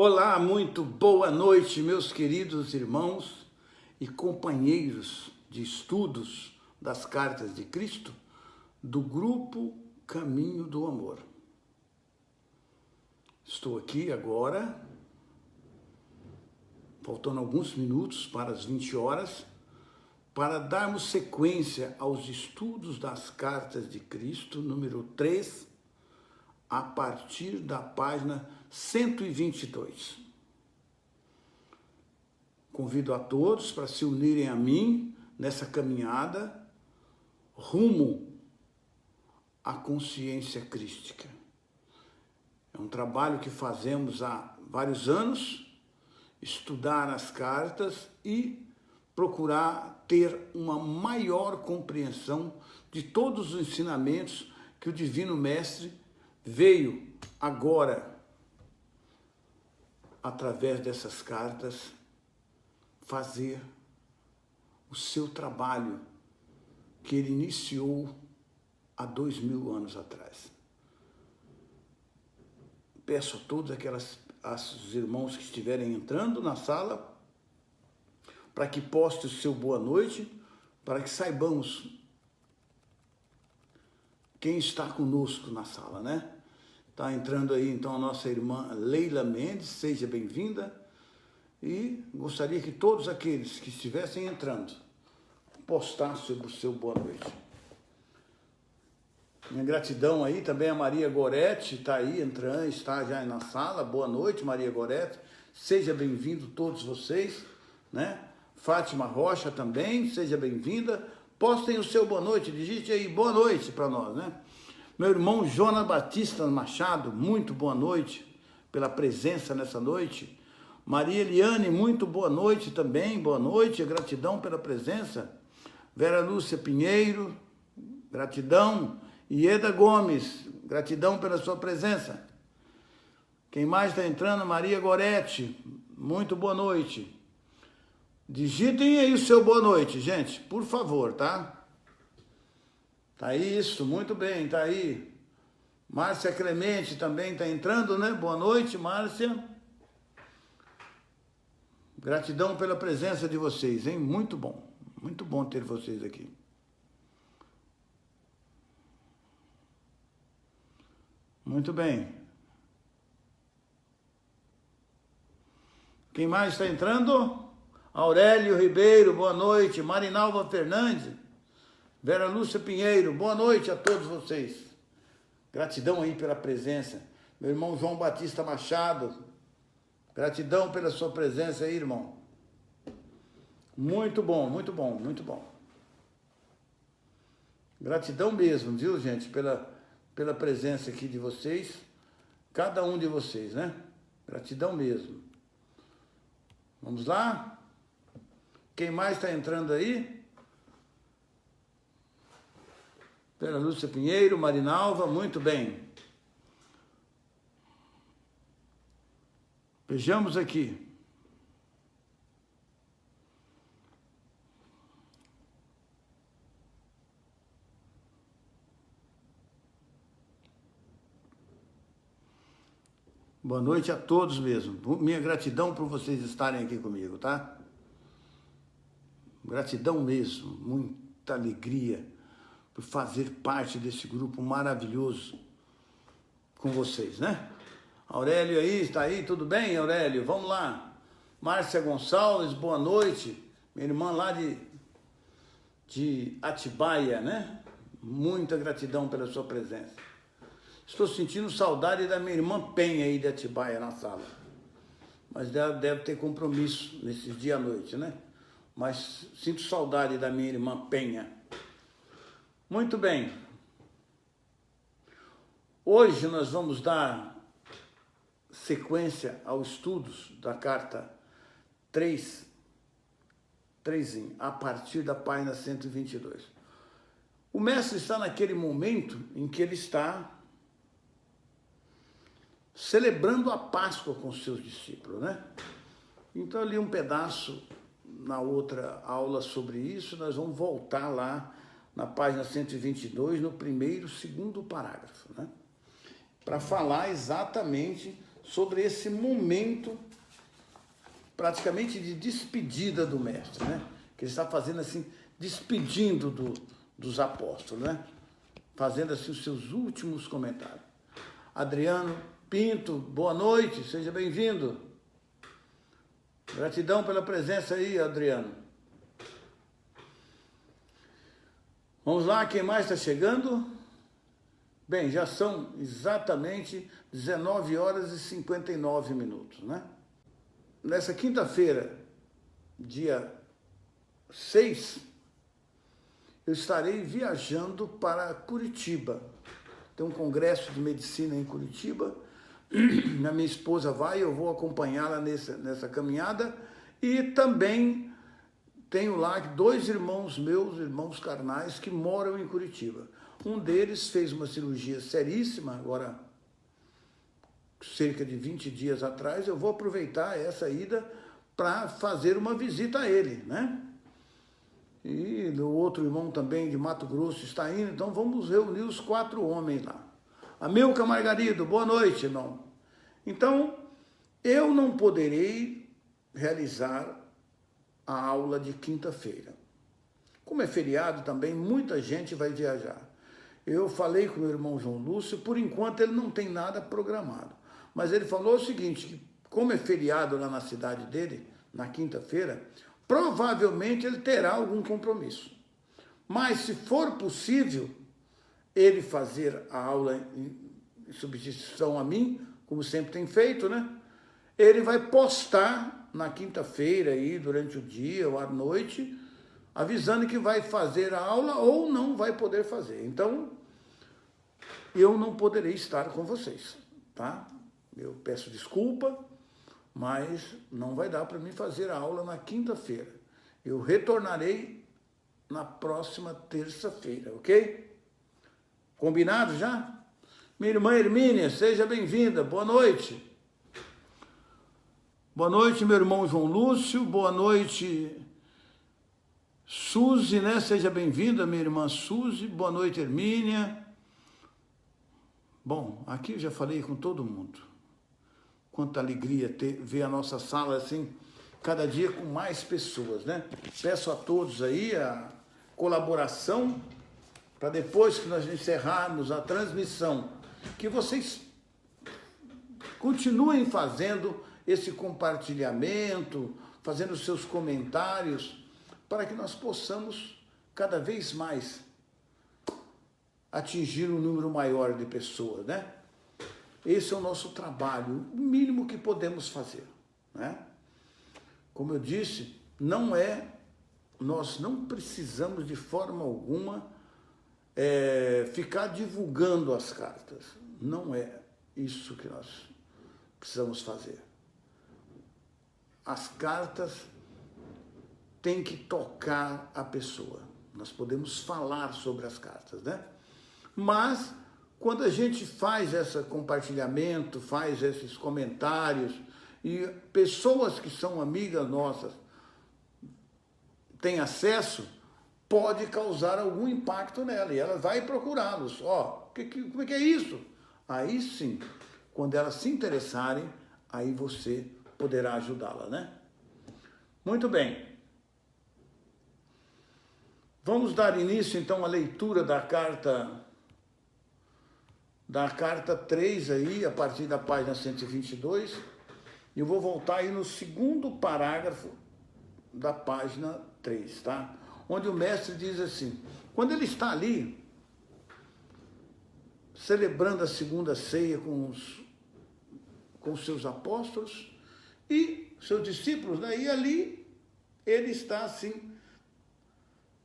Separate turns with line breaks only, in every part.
Olá, muito boa noite, meus queridos irmãos e companheiros de estudos das Cartas de Cristo, do grupo Caminho do Amor. Estou aqui agora, faltando alguns minutos para as 20 horas, para darmos sequência aos estudos das Cartas de Cristo, número 3, a partir da página 122. Convido a todos para se unirem a mim nessa caminhada rumo à consciência crística. É um trabalho que fazemos há vários anos, estudar as cartas e procurar ter uma maior compreensão de todos os ensinamentos que o Divino Mestre veio agora, através dessas cartas, fazer o seu trabalho que ele iniciou há 2000 anos atrás. Peço a todos os irmãos que estiverem entrando na sala para que poste o seu boa noite, para que saibamos quem está conosco na sala, né? Está entrando aí, então, a nossa irmã Leila Mendes, seja bem-vinda. E gostaria que todos aqueles que estivessem entrando postassem o seu boa noite. Minha gratidão aí também a Maria Goretti, está aí entrando, está já na sala. Boa noite, Maria Goretti. Seja bem-vindo todos vocês, né? Fátima Rocha também, seja bem-vinda. Postem o seu boa noite, digite aí boa noite para nós, né? Meu irmão Jonas Batista Machado, muito boa noite pela presença nessa noite. Maria Eliane, muito boa noite também, boa noite, gratidão pela presença. Vera Lúcia Pinheiro, gratidão. Ieda Gomes, gratidão pela sua presença. Quem mais está entrando? Maria Goretti, muito boa noite. Digitem aí o seu boa noite, gente, por favor, tá? Tá isso, muito bem, tá aí. Márcia Clemente também está entrando, né? Boa noite, Márcia. Gratidão pela presença de vocês, hein? Muito bom ter vocês aqui. Muito bem. Quem mais está entrando? Aurélio Ribeiro, boa noite. Marinalva Fernandes, Vera Lúcia Pinheiro, boa noite a todos vocês. Gratidão aí pela presença. Meu irmão João Batista Machado, gratidão pela sua presença aí, irmão. Muito bom, muito bom, muito bom. Gratidão mesmo, viu, gente, pela presença aqui de vocês, cada um de vocês, né? Gratidão mesmo. Vamos lá? Quem mais está entrando aí? Vera Lúcia Pinheiro, Marinalva, muito bem. Vejamos aqui. Boa noite a todos mesmo. Minha gratidão por vocês estarem aqui comigo, tá? Gratidão mesmo, muita alegria por fazer parte desse grupo maravilhoso com vocês, né? Aurélio aí, está aí, tudo bem, Aurélio? Vamos lá. Márcia Gonçalves, boa noite. Minha irmã lá de Atibaia, né? Muita gratidão pela sua presença. Estou sentindo saudade da minha irmã Penha aí de Atibaia na sala. Mas ela deve ter compromisso nesses dias à noite, né? Mas sinto saudade da minha irmã Penha. Muito bem. Hoje nós vamos dar sequência aos estudos da carta 3, a partir da página 122. O mestre está naquele momento em que ele está celebrando a Páscoa com os seus discípulos, né? Então, ali um pedaço, na outra aula sobre isso, nós vamos voltar lá na página 122, no segundo parágrafo, né? Para falar exatamente sobre esse momento praticamente de despedida do mestre, né? Que ele está fazendo assim, despedindo dos apóstolos, né? Fazendo assim os seus últimos comentários. Adriano Pinto, boa noite, seja bem-vindo. Gratidão pela presença aí, Adriano. Vamos lá, quem mais está chegando? Bem, já são exatamente 19 horas e 59 minutos, né? Nessa quinta-feira, dia 6, eu estarei viajando para Curitiba. Tem um congresso de medicina em Curitiba. A minha esposa vai, eu vou acompanhá-la nessa caminhada. E também tenho lá 2 irmãos meus, irmãos carnais, que moram em Curitiba. Um deles fez uma cirurgia seríssima, agora cerca de 20 dias atrás. Eu vou aproveitar essa ida para fazer uma visita a ele, né? E o outro irmão também de Mato Grosso está indo, então vamos reunir os 4 homens lá. Amilcar Margarido, boa noite, irmão. Então, eu não poderei realizar a aula de quinta-feira. Como é feriado também, muita gente vai viajar. Eu falei com o meu irmão João Lúcio, por enquanto ele não tem nada programado. Mas ele falou o seguinte, que como é feriado lá na cidade dele, na quinta-feira, provavelmente ele terá algum compromisso. Mas se for possível ele fazer a aula em substituição a mim, como sempre tem feito, né? Ele vai postar na quinta-feira aí, durante o dia ou à noite, avisando que vai fazer a aula ou não vai poder fazer. Então, eu não poderei estar com vocês, tá? Eu peço desculpa, mas não vai dar para mim fazer a aula na quinta-feira. Eu retornarei na próxima terça-feira, ok? Combinado já? Minha irmã Hermínia, seja bem-vinda, boa noite. Boa noite, meu irmão João Lúcio, boa noite, Suzy, né? Seja bem-vinda, minha irmã Suzy, boa noite, Hermínia. Bom, aqui eu já falei com todo mundo. Quanta alegria ver a nossa sala assim, cada dia com mais pessoas, né? Peço a todos aí a colaboração para depois que nós encerrarmos a transmissão, que vocês continuem fazendo esse compartilhamento, fazendo seus comentários, para que nós possamos cada vez mais atingir um número maior de pessoas, né? Esse é o nosso trabalho, o mínimo que podemos fazer, né? Como eu disse, nós não precisamos de forma alguma ficar divulgando as cartas. Não é isso que nós precisamos fazer. As cartas têm que tocar a pessoa. Nós podemos falar sobre as cartas, né? Mas quando a gente faz esse compartilhamento, faz esses comentários, e pessoas que são amigas nossas têm acesso, pode causar algum impacto nela, e ela vai procurá-los. Ó, como é que é isso? Aí sim, quando elas se interessarem, aí você poderá ajudá-la, né? Muito bem. Vamos dar início, então, à leitura da carta 3 aí, a partir da página 122. Eu vou voltar aí no segundo parágrafo da página 3, tá? Onde o mestre diz assim, quando ele está ali, celebrando a segunda ceia com os seus apóstolos e seus discípulos, né? E ali ele está assim,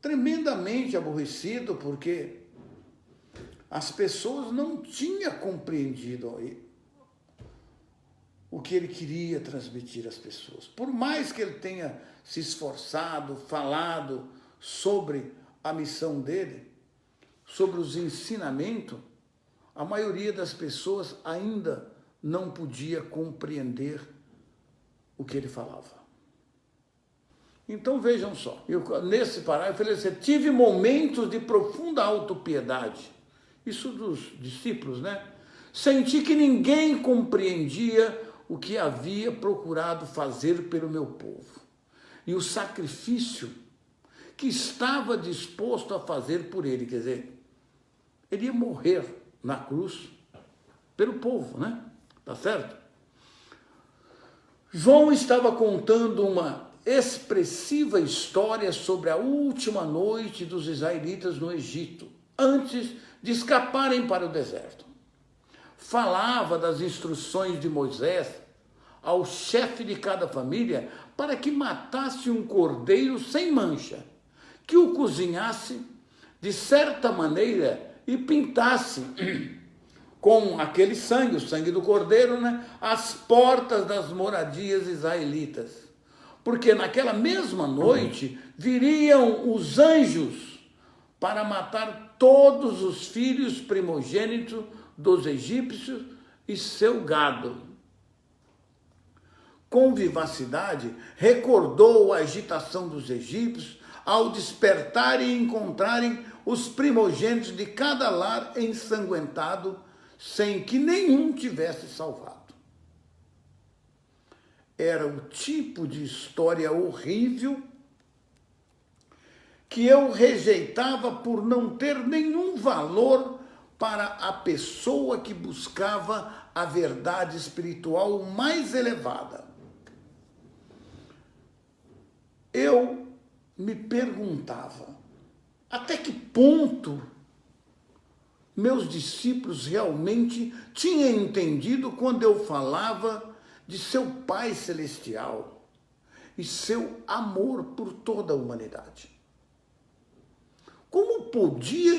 tremendamente aborrecido, porque as pessoas não tinham compreendido o que ele queria transmitir às pessoas. Por mais que ele tenha se esforçado, falado sobre a missão dele, sobre os ensinamentos, a maioria das pessoas ainda não podia compreender o que ele falava. Então vejam só, nesse parágrafo ele diz, tive momentos de profunda autopiedade, isso dos discípulos, né? Senti que ninguém compreendia o que havia procurado fazer pelo meu povo e o sacrifício que estava disposto a fazer por ele. Quer dizer, ele ia morrer na cruz pelo povo, né? Tá certo? João estava contando uma expressiva história sobre a última noite dos israelitas no Egito, antes de escaparem para o deserto. Falava das instruções de Moisés ao chefe de cada família para que matasse um cordeiro sem mancha, que o cozinhasse de certa maneira e pintasse com aquele sangue, o sangue do cordeiro, né, as portas das moradias israelitas. Porque naquela mesma noite viriam os anjos para matar todos os filhos primogênitos dos egípcios e seu gado. Com vivacidade, recordou a agitação dos egípcios ao despertarem e encontrarem os primogênitos de cada lar ensanguentado, sem que nenhum tivesse salvado. Era o tipo de história horrível que eu rejeitava por não ter nenhum valor para a pessoa que buscava a verdade espiritual mais elevada. Eu me perguntava até que ponto meus discípulos realmente tinham entendido quando eu falava de seu Pai Celestial e seu amor por toda a humanidade. Como podiam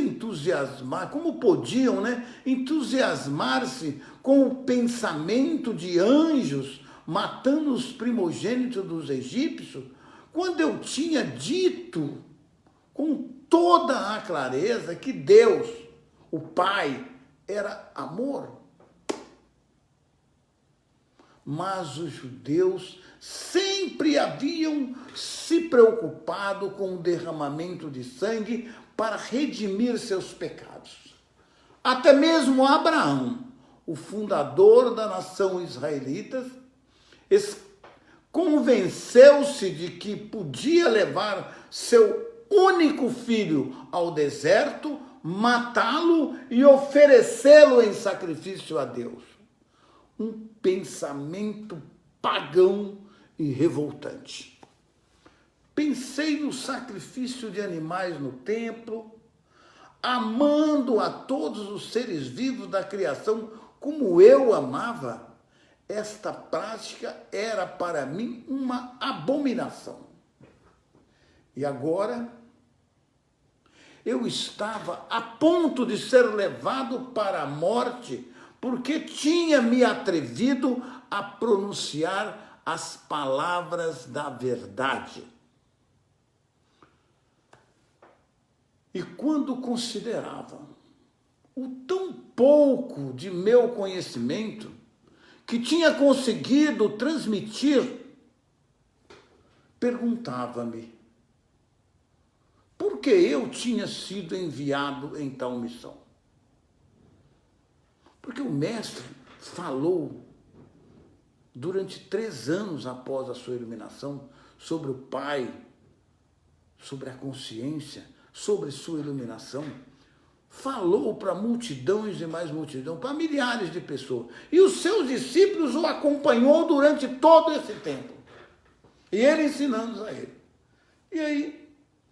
entusiasmar-se com o pensamento de anjos matando os primogênitos dos egípcios, quando eu tinha dito com toda a clareza que Deus, o Pai, era amor? Mas os judeus sempre haviam se preocupado com o derramamento de sangue para redimir seus pecados. Até mesmo Abraão, o fundador da nação israelita, convenceu-se de que podia levar seu único filho ao deserto, matá-lo e oferecê-lo em sacrifício a Deus. Um pensamento pagão e revoltante. Pensei no sacrifício de animais no templo, amando a todos os seres vivos da criação como eu amava. Esta prática era para mim uma abominação. E agora eu estava a ponto de ser levado para a morte porque tinha me atrevido a pronunciar as palavras da verdade. E quando considerava o tão pouco de meu conhecimento que tinha conseguido transmitir, perguntava-me por que eu tinha sido enviado em tal missão. Porque o mestre falou durante 3 anos após a sua iluminação sobre o Pai, sobre a consciência, sobre sua iluminação. Falou para multidões e mais multidão, para milhares de pessoas. E os seus discípulos o acompanhou durante todo esse tempo. E ele ensinando a ele. E aí,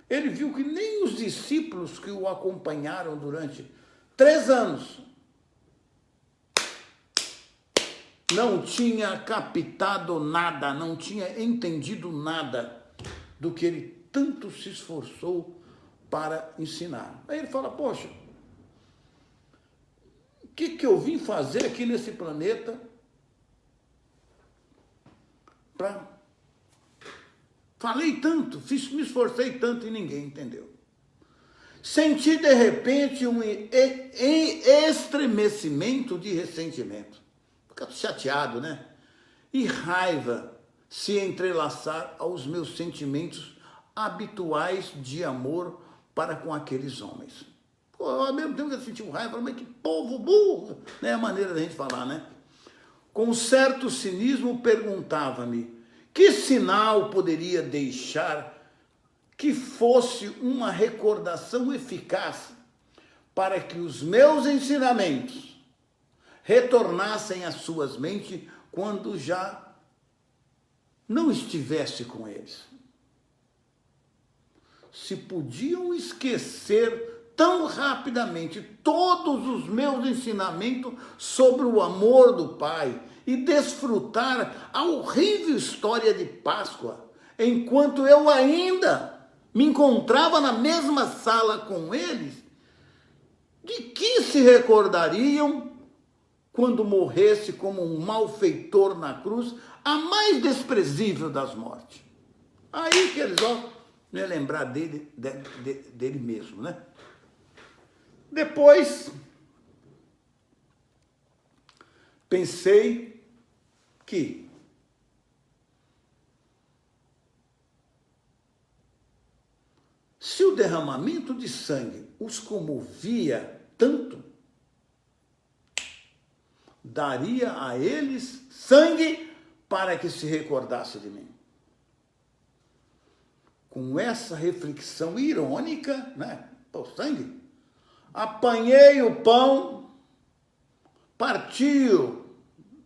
ele viu que nem os discípulos que o acompanharam durante 3 anos não tinha captado nada, não tinha entendido nada do que ele tanto se esforçou para ensinar. Aí ele fala, poxa, o que eu vim fazer aqui nesse planeta falei tanto, me esforcei tanto e ninguém entendeu. Senti de repente um estremecimento de ressentimento. Fica chateado, né? E raiva se entrelaçar aos meus sentimentos habituais de amor para com aqueles homens. Pô, ao mesmo tempo que eu senti um raiva, mas que povo burro, né? A maneira da gente falar, né? Com certo cinismo perguntava-me que sinal poderia deixar que fosse uma recordação eficaz para que os meus ensinamentos retornassem às suas mentes quando já não estivesse com eles. Se podiam esquecer tão rapidamente todos os meus ensinamentos sobre o amor do Pai e desfrutar a horrível história de Páscoa, enquanto eu ainda me encontrava na mesma sala com eles, de que se recordariam quando morresse como um malfeitor na cruz, a mais desprezível das mortes? Aí que eles, não ia lembrar dele mesmo, né? Depois, pensei que se o derramamento de sangue os comovia tanto, daria a eles sangue para que se recordasse de mim. Com essa reflexão irônica, né? O sangue. Apanhei o pão, parti-o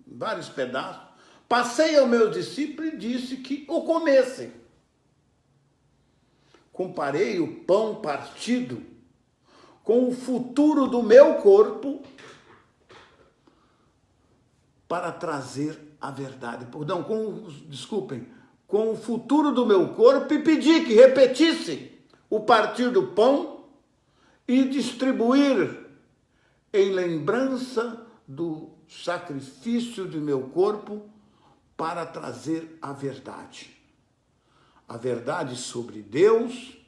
em vários pedaços, passei ao meu discípulo e disse que o comessem. Comparei o pão partido com o futuro do meu corpo para trazer a verdade. Perdão, com o futuro do meu corpo e pedi que repetisse o partir do pão e distribuir em lembrança do sacrifício do meu corpo para trazer a verdade. A verdade sobre Deus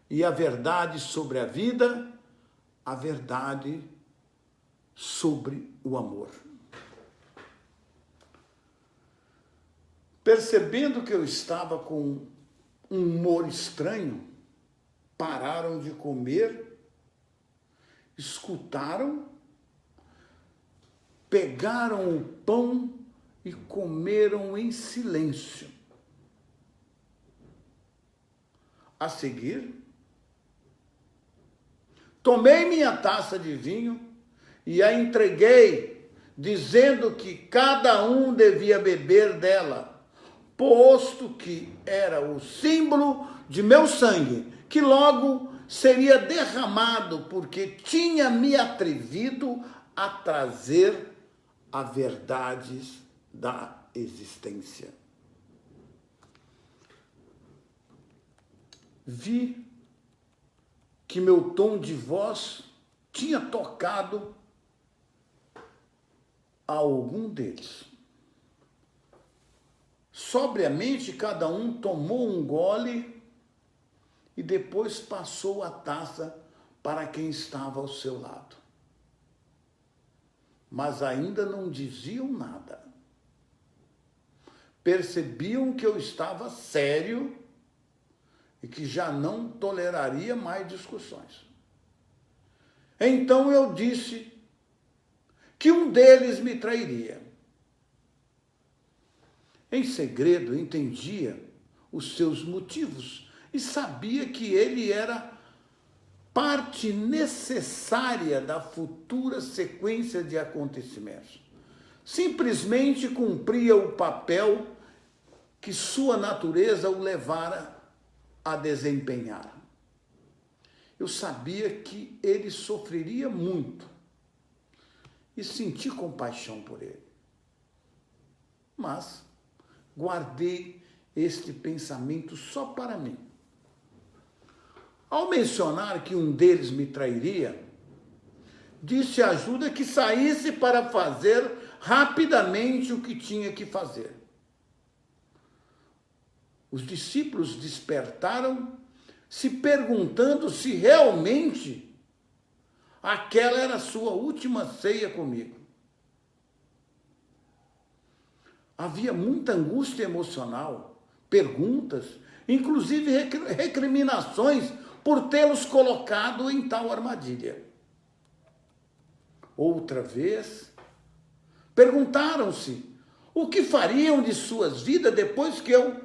e a verdade sobre a vida, a verdade sobre o amor. Percebendo que eu estava com um humor estranho, pararam de comer, escutaram, pegaram o pão e comeram em silêncio. A seguir, tomei minha taça de vinho e a entreguei, dizendo que cada um devia beber dela, posto que era o símbolo de meu sangue, que logo seria derramado, porque tinha me atrevido a trazer as verdades da existência. Vi que meu tom de voz tinha tocado a algum deles. Sobriamente, cada um tomou um gole e depois passou a taça para quem estava ao seu lado. Mas ainda não diziam nada. Percebiam que eu estava sério e que já não toleraria mais discussões. Então eu disse que um deles me trairia. Em segredo, entendia os seus motivos e sabia que ele era parte necessária da futura sequência de acontecimentos. Simplesmente cumpria o papel que sua natureza o levara a desempenhar. Eu sabia que ele sofreria muito e senti compaixão por ele. Mas guardei este pensamento só para mim. Ao mencionar que um deles me trairia, disse a Judas que saísse para fazer rapidamente o que tinha que fazer. Os discípulos despertaram, se perguntando se realmente aquela era a sua última ceia comigo. Havia muita angústia emocional, perguntas, inclusive recriminações por tê-los colocado em tal armadilha. outra vez. Perguntaram-se o que fariam de suas vidas depois que eu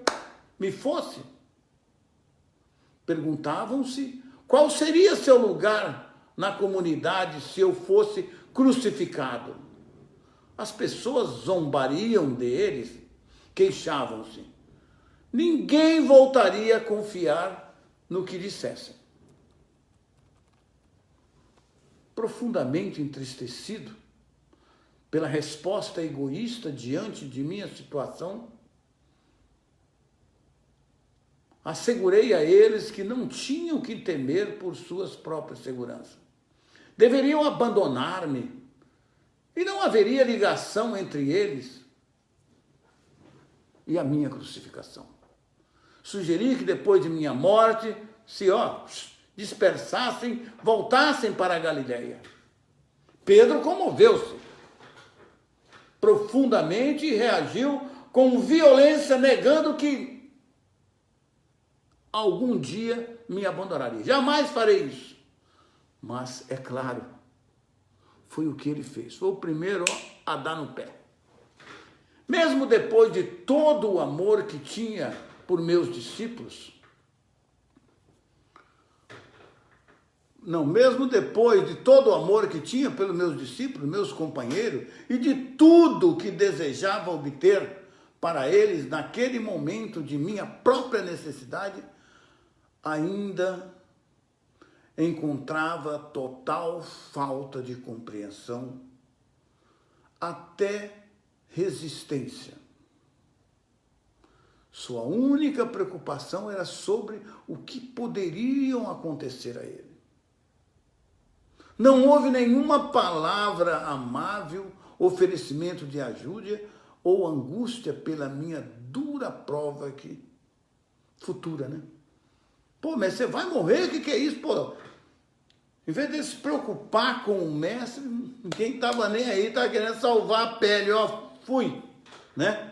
me fosse. Perguntavam-se qual seria seu lugar na comunidade se eu fosse crucificado. As pessoas zombariam deles, queixavam-se. Ninguém voltaria a confiar no que dissessem. Profundamente entristecido pela resposta egoísta diante de minha situação, assegurei a eles que não tinham que temer por suas próprias seguranças. Deveriam abandonar-me e não haveria ligação entre eles e a minha crucificação. Sugeri que depois de minha morte se dispersassem, voltassem para a Galileia. Pedro comoveu-se profundamente e reagiu com violência, negando que algum dia me abandonaria. Jamais farei isso. Mas, é claro, foi o que ele fez. Foi o primeiro a dar no pé. Mesmo depois de todo o amor que tinha por meus discípulos, mesmo depois de todo o amor que tinha pelos meus discípulos, meus companheiros, e de tudo que desejava obter para eles naquele momento de minha própria necessidade, ainda encontrava total falta de compreensão, até resistência. Sua única preocupação era sobre o que poderiam acontecer a ele. Não houve nenhuma palavra amável, oferecimento de ajuda ou angústia pela minha dura prova futura, né? Pô, mas você vai morrer? O que é isso, pô? Em vez de se preocupar com o mestre, ninguém estava nem aí, estava querendo salvar a pele, fui, né?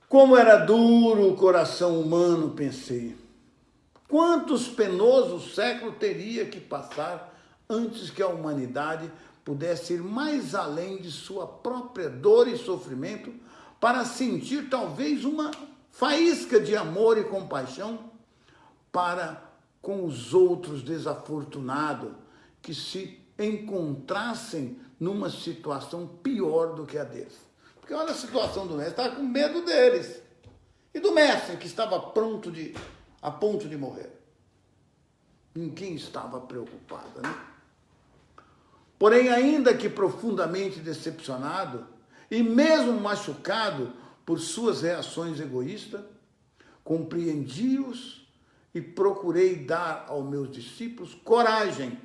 Como era duro o coração humano, pensei. Quantos penosos séculos teria que passar antes que a humanidade pudesse ir mais além de sua própria dor e sofrimento para sentir talvez uma faísca de amor e compaixão para com os outros desafortunados que se encontrassem numa situação pior do que a deles. Porque olha a situação do mestre, estava com medo deles. E do mestre, que estava a ponto de morrer. Ninguém estava preocupado, né? Porém, ainda que profundamente decepcionado e mesmo machucado por suas reações egoístas, compreendi-os e procurei dar aos meus discípulos coragem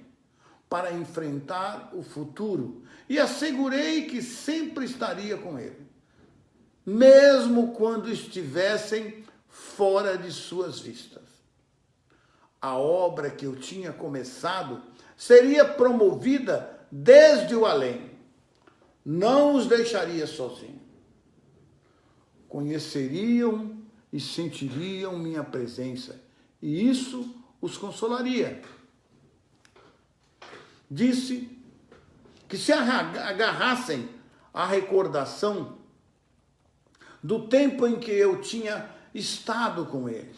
para enfrentar o futuro e assegurei que sempre estaria com ele, mesmo quando estivessem fora de suas vistas. A obra que eu tinha começado seria promovida desde o além. Não os deixaria sozinhos. Conheceriam e sentiriam minha presença, e isso os consolaria. Disse que se agarrassem à recordação do tempo em que eu tinha estado com eles.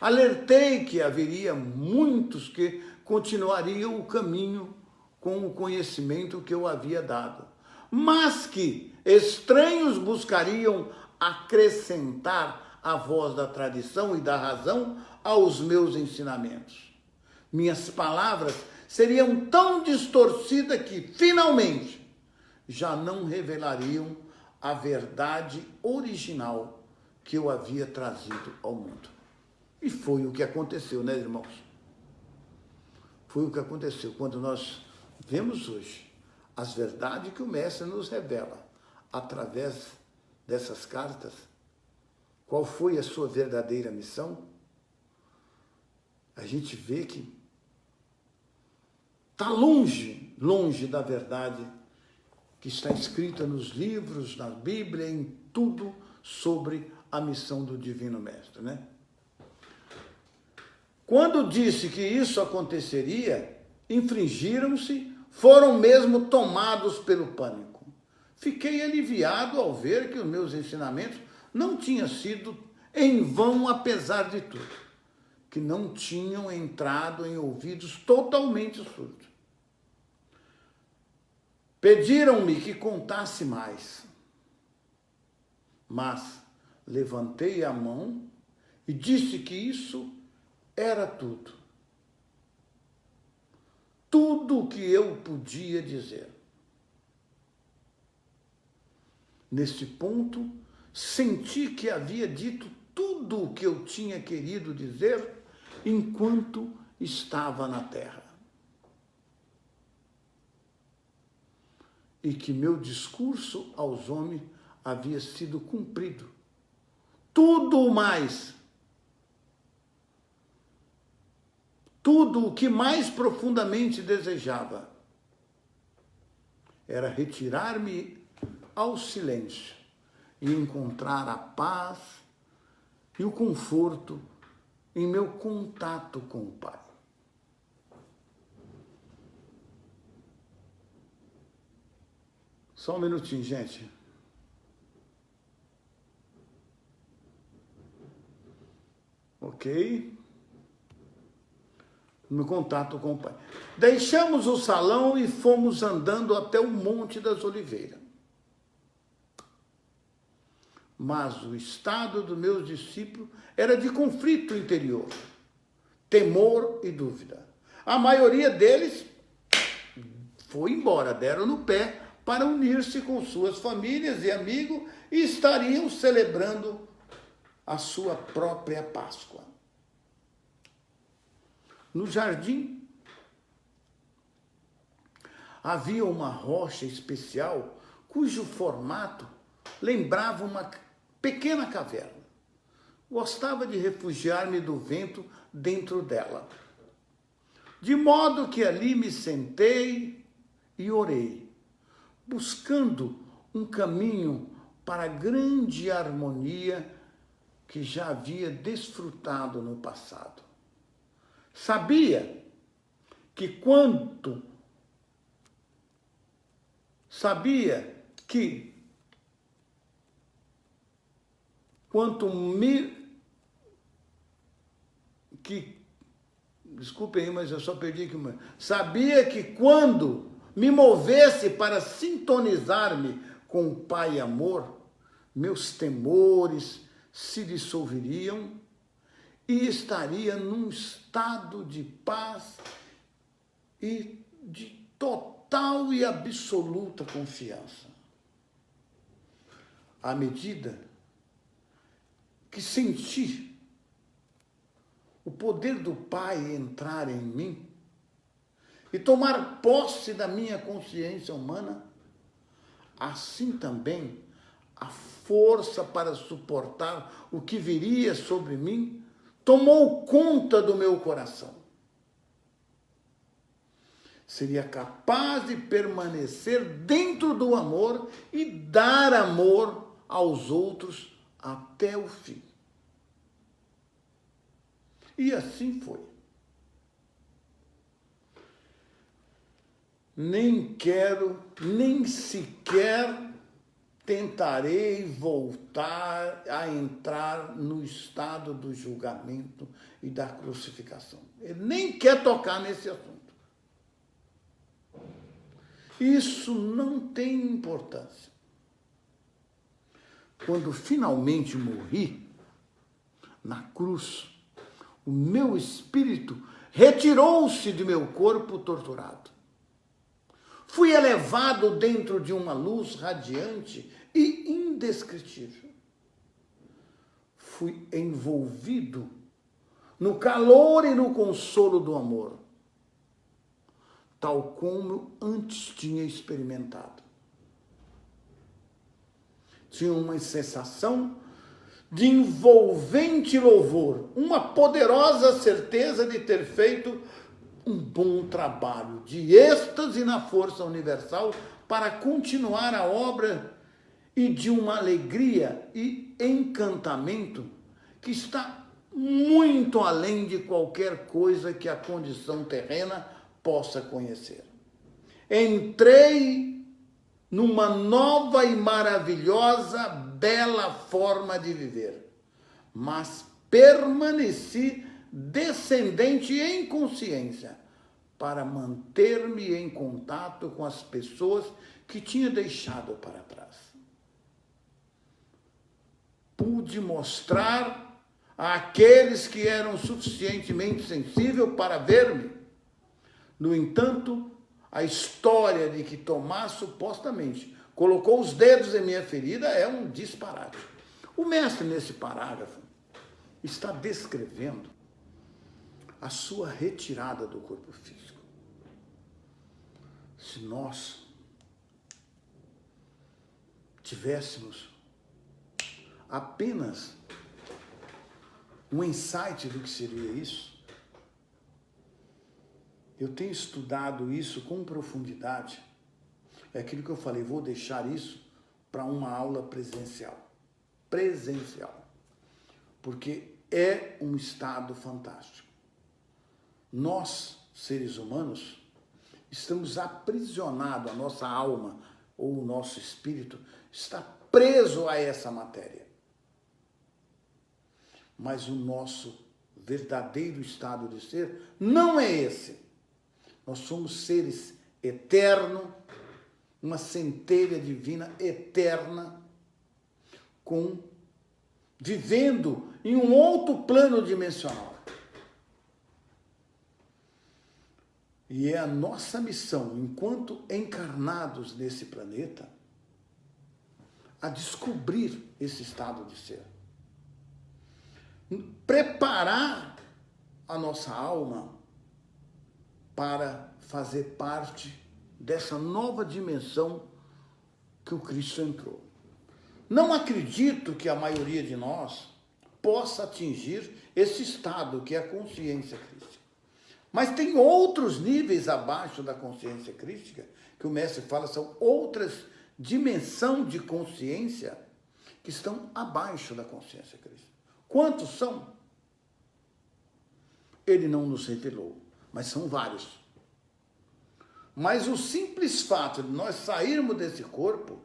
Alertei que haveria muitos que continuariam o caminho com o conhecimento que eu havia dado, mas que estranhos buscariam acrescentar a voz da tradição e da razão aos meus ensinamentos. Minhas palavras seriam tão distorcidas que, finalmente, já não revelariam a verdade original que eu havia trazido ao mundo. E foi o que aconteceu, né, irmãos? Foi o que aconteceu quando nós vemos hoje as verdades que o Mestre nos revela através dessas cartas. Qual foi a sua verdadeira missão? A gente vê que está longe, longe da verdade que está escrita nos livros, na Bíblia, em tudo sobre a missão do Divino Mestre, né? Quando disse que isso aconteceria, infringiram-se foram mesmo tomados pelo pânico. Fiquei aliviado ao ver que os meus ensinamentos não tinham sido em vão, apesar de tudo, que não tinham entrado em ouvidos totalmente surdos. Pediram-me que contasse mais, mas levantei a mão e disse que isso era tudo. Tudo o que eu podia dizer. Neste ponto, senti que havia dito tudo o que eu tinha querido dizer enquanto estava na terra. E que meu discurso aos homens havia sido cumprido. Tudo mais. Tudo o que mais profundamente desejava era retirar-me ao silêncio e encontrar a paz e o conforto em meu contato com o Pai. Só um minutinho, gente. Ok? No contato com o Pai. Deixamos o salão e fomos andando até o Monte das Oliveiras. Mas o estado dos meus discípulos era de conflito interior, temor e dúvida. A maioria deles foi embora, deram no pé para unir-se com suas famílias e amigos e estariam celebrando a sua própria Páscoa. No jardim havia uma rocha especial cujo formato lembrava uma pequena caverna. Gostava de refugiar-me do vento dentro dela. De modo que ali me sentei e orei, buscando um caminho para a grande harmonia que já havia desfrutado no passado. Sabia que quanto desculpem aí, mas eu só perdi aqui uma. Sabia que quando me movesse para sintonizar-me com o Pai Amor, meus temores se dissolveriam e estaria num estado de paz e de total e absoluta confiança. À medida que senti o poder do Pai entrar em mim e tomar posse da minha consciência humana, assim também a força para suportar o que viria sobre mim tomou conta do meu coração. Seria capaz de permanecer dentro do amor e dar amor aos outros até o fim. E assim foi. Nem sequer tentarei voltar a entrar no estado do julgamento e da crucificação. Ele nem quer tocar nesse assunto. Isso não tem importância. Quando finalmente morri na cruz, o meu espírito retirou-se de meu corpo torturado. Fui elevado dentro de uma luz radiante e indescritível. Fui envolvido no calor e no consolo do amor, tal como antes tinha experimentado. Tinha uma sensação de envolvente louvor, uma poderosa certeza de ter feito um bom trabalho, de êxtase na força universal para continuar a obra e de uma alegria e encantamento que está muito além de qualquer coisa que a condição terrena possa conhecer. entrei numa nova e maravilhosa, bela forma de viver, mas permaneci descendente em consciência para manter-me em contato com as pessoas que tinha deixado para trás. Pude mostrar àqueles que eram suficientemente sensíveis para ver-me. No entanto, a história de que Tomás supostamente colocou os dedos em minha ferida é um disparate. O mestre, nesse parágrafo, está descrevendo a sua retirada do corpo físico. Se nós tivéssemos apenas um insight do que seria isso, eu tenho estudado isso com profundidade. É aquilo que eu falei, vou deixar isso para uma aula presencial. Presencial. Porque é um estado fantástico. Nós, seres humanos, estamos aprisionados, a nossa alma ou o nosso espírito está preso a essa matéria. Mas o nosso verdadeiro estado de ser não é esse. Nós somos seres eternos, uma centelha divina eterna, vivendo em um outro plano dimensional. E é a nossa missão, enquanto encarnados nesse planeta, a descobrir esse estado de ser. Preparar a nossa alma para fazer parte dessa nova dimensão que o Cristo entrou. Não acredito que a maioria de nós possa atingir esse estado que é a consciência crística. Mas tem outros níveis abaixo da consciência crística, que o mestre fala, são outras dimensões de consciência que estão abaixo da consciência crística. Quantos são? Ele não nos revelou, mas são vários. Mas o simples fato de nós sairmos desse corpo,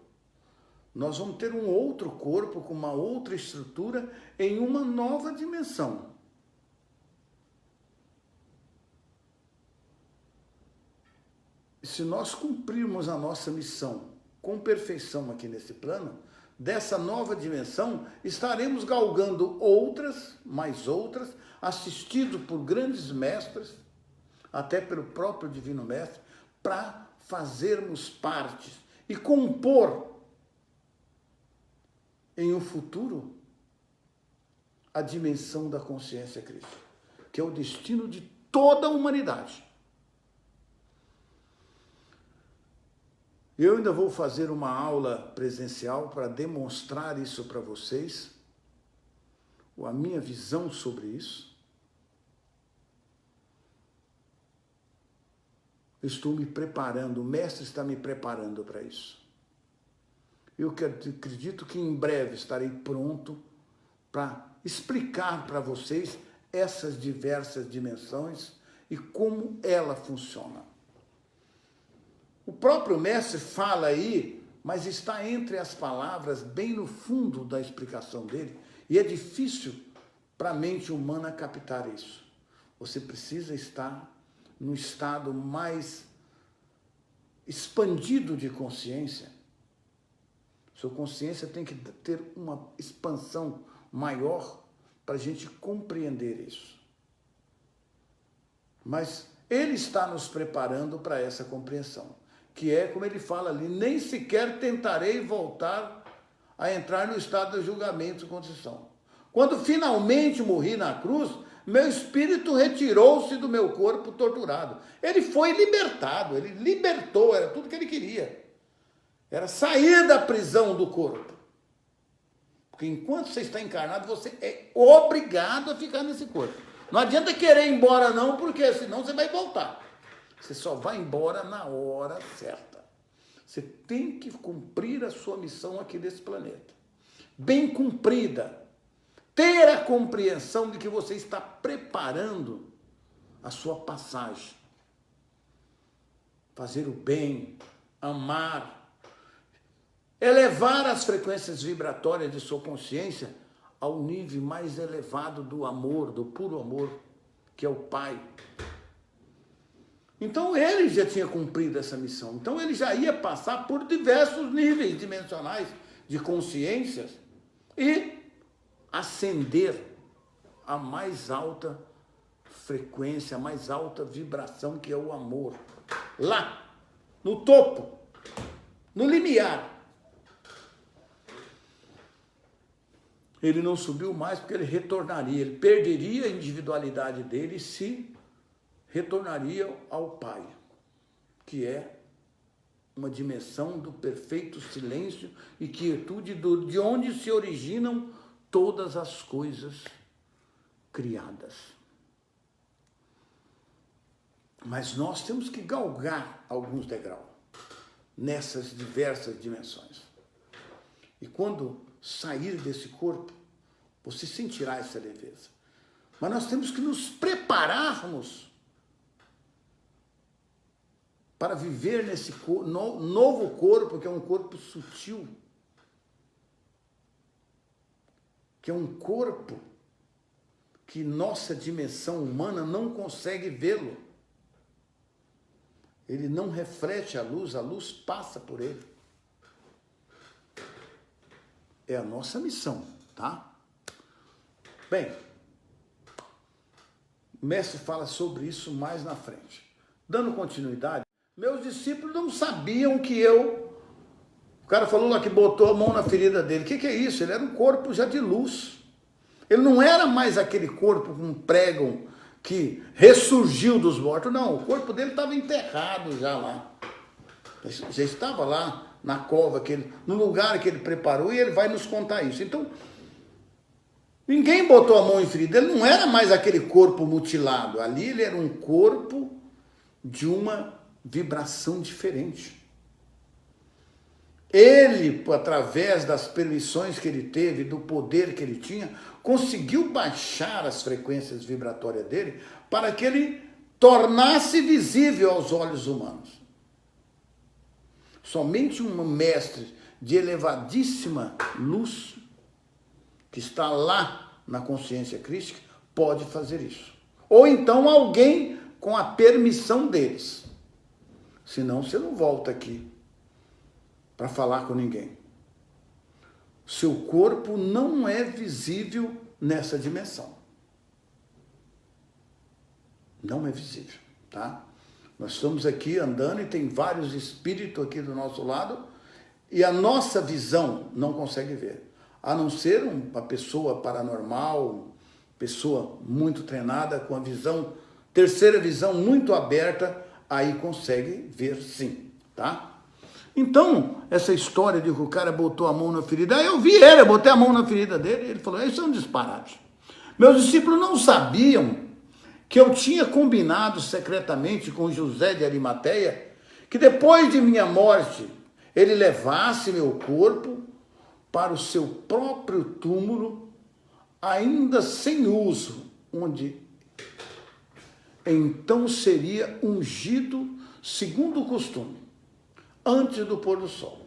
nós vamos ter um outro corpo com uma outra estrutura em uma nova dimensão. E se nós cumprirmos a nossa missão com perfeição aqui nesse plano, dessa nova dimensão, estaremos galgando outras, mais outras, assistidos por grandes mestres, até pelo próprio Divino Mestre, para fazermos parte e compor em um futuro a dimensão da consciência crística, que é o destino de toda a humanidade. Eu ainda vou fazer uma aula presencial para demonstrar isso para vocês, a minha visão sobre isso. Estou me preparando, o mestre está me preparando para isso. Eu acredito que em breve estarei pronto para explicar para vocês essas diversas dimensões e como ela funciona. O próprio mestre fala aí, mas está entre as palavras, bem no fundo da explicação dele, e é difícil para a mente humana captar isso. Você precisa estar no estado mais expandido de consciência. Sua consciência tem que ter uma expansão maior para a gente compreender isso. Mas ele está nos preparando para essa compreensão, que é, como ele fala ali, nem sequer tentarei voltar a entrar no estado de julgamento e contrição. Quando finalmente morri na cruz, meu espírito retirou-se do meu corpo torturado. Ele foi libertado, ele libertou, era tudo que ele queria. Era sair da prisão do corpo. Porque enquanto você está encarnado, você é obrigado a ficar nesse corpo. Não adianta querer ir embora não, porque senão você vai voltar. Você só vai embora na hora certa. Você tem que cumprir a sua missão aqui nesse planeta. Bem cumprida. Ter a compreensão de que você está preparando a sua passagem. fazer o bem, amar, elevar as frequências vibratórias de sua consciência ao nível mais elevado do amor, do puro amor, que é o Pai. Então ele já tinha cumprido essa missão. Então ele já ia passar por diversos níveis dimensionais de consciências e ascender a mais alta frequência, a mais alta vibração, que é o amor. Lá, no topo, no limiar. Ele não subiu mais porque ele retornaria, ele perderia a individualidade dele e se retornaria ao Pai, que é uma dimensão do perfeito silêncio e quietude de onde se originam todas as coisas criadas. Mas nós temos que galgar alguns degraus nessas diversas dimensões. E quando sair desse corpo, você sentirá essa leveza. Mas nós temos que nos prepararmos para viver nesse novo corpo, que é um corpo sutil, que é um corpo que nossa dimensão humana não consegue vê-lo. Ele não reflete a luz passa por ele. É a nossa missão, tá? Bem, o mestre fala sobre isso mais na frente. Dando continuidade, meus discípulos não sabiam que eu... O cara falou lá que botou a mão na ferida dele. O que é isso? Ele era um corpo já de luz. Ele não era mais aquele corpo com pregam que ressurgiu dos mortos. Não, o corpo dele estava enterrado já lá. Já estava lá na cova, no lugar que ele preparou, e ele vai nos contar isso. Então, ninguém botou a mão em ferida. Ele não era mais aquele corpo mutilado. Ali ele era um corpo de uma vibração diferente. Ele, através das permissões que ele teve, do poder que ele tinha, conseguiu baixar as frequências vibratórias dele para que ele tornasse visível aos olhos humanos. Somente um mestre de elevadíssima luz, que está lá na consciência crística, pode fazer isso. Ou então alguém com a permissão deles. Senão você não volta aqui para falar com ninguém. Seu corpo não é visível nessa dimensão. Não é visível, tá? Nós estamos aqui andando e tem vários espíritos aqui do nosso lado e a nossa visão não consegue ver. A não ser uma pessoa paranormal, pessoa muito treinada, com a visão, terceira visão muito aberta, aí consegue ver sim, tá? Então, essa história de que o cara botou a mão na ferida, eu vi ele, eu botei a mão na ferida dele, ele falou, isso é um disparate. Meus discípulos não sabiam que eu tinha combinado secretamente com José de Arimateia que depois de minha morte, ele levasse meu corpo para o seu próprio túmulo, ainda sem uso, onde então seria ungido segundo o costume, antes do pôr do sol.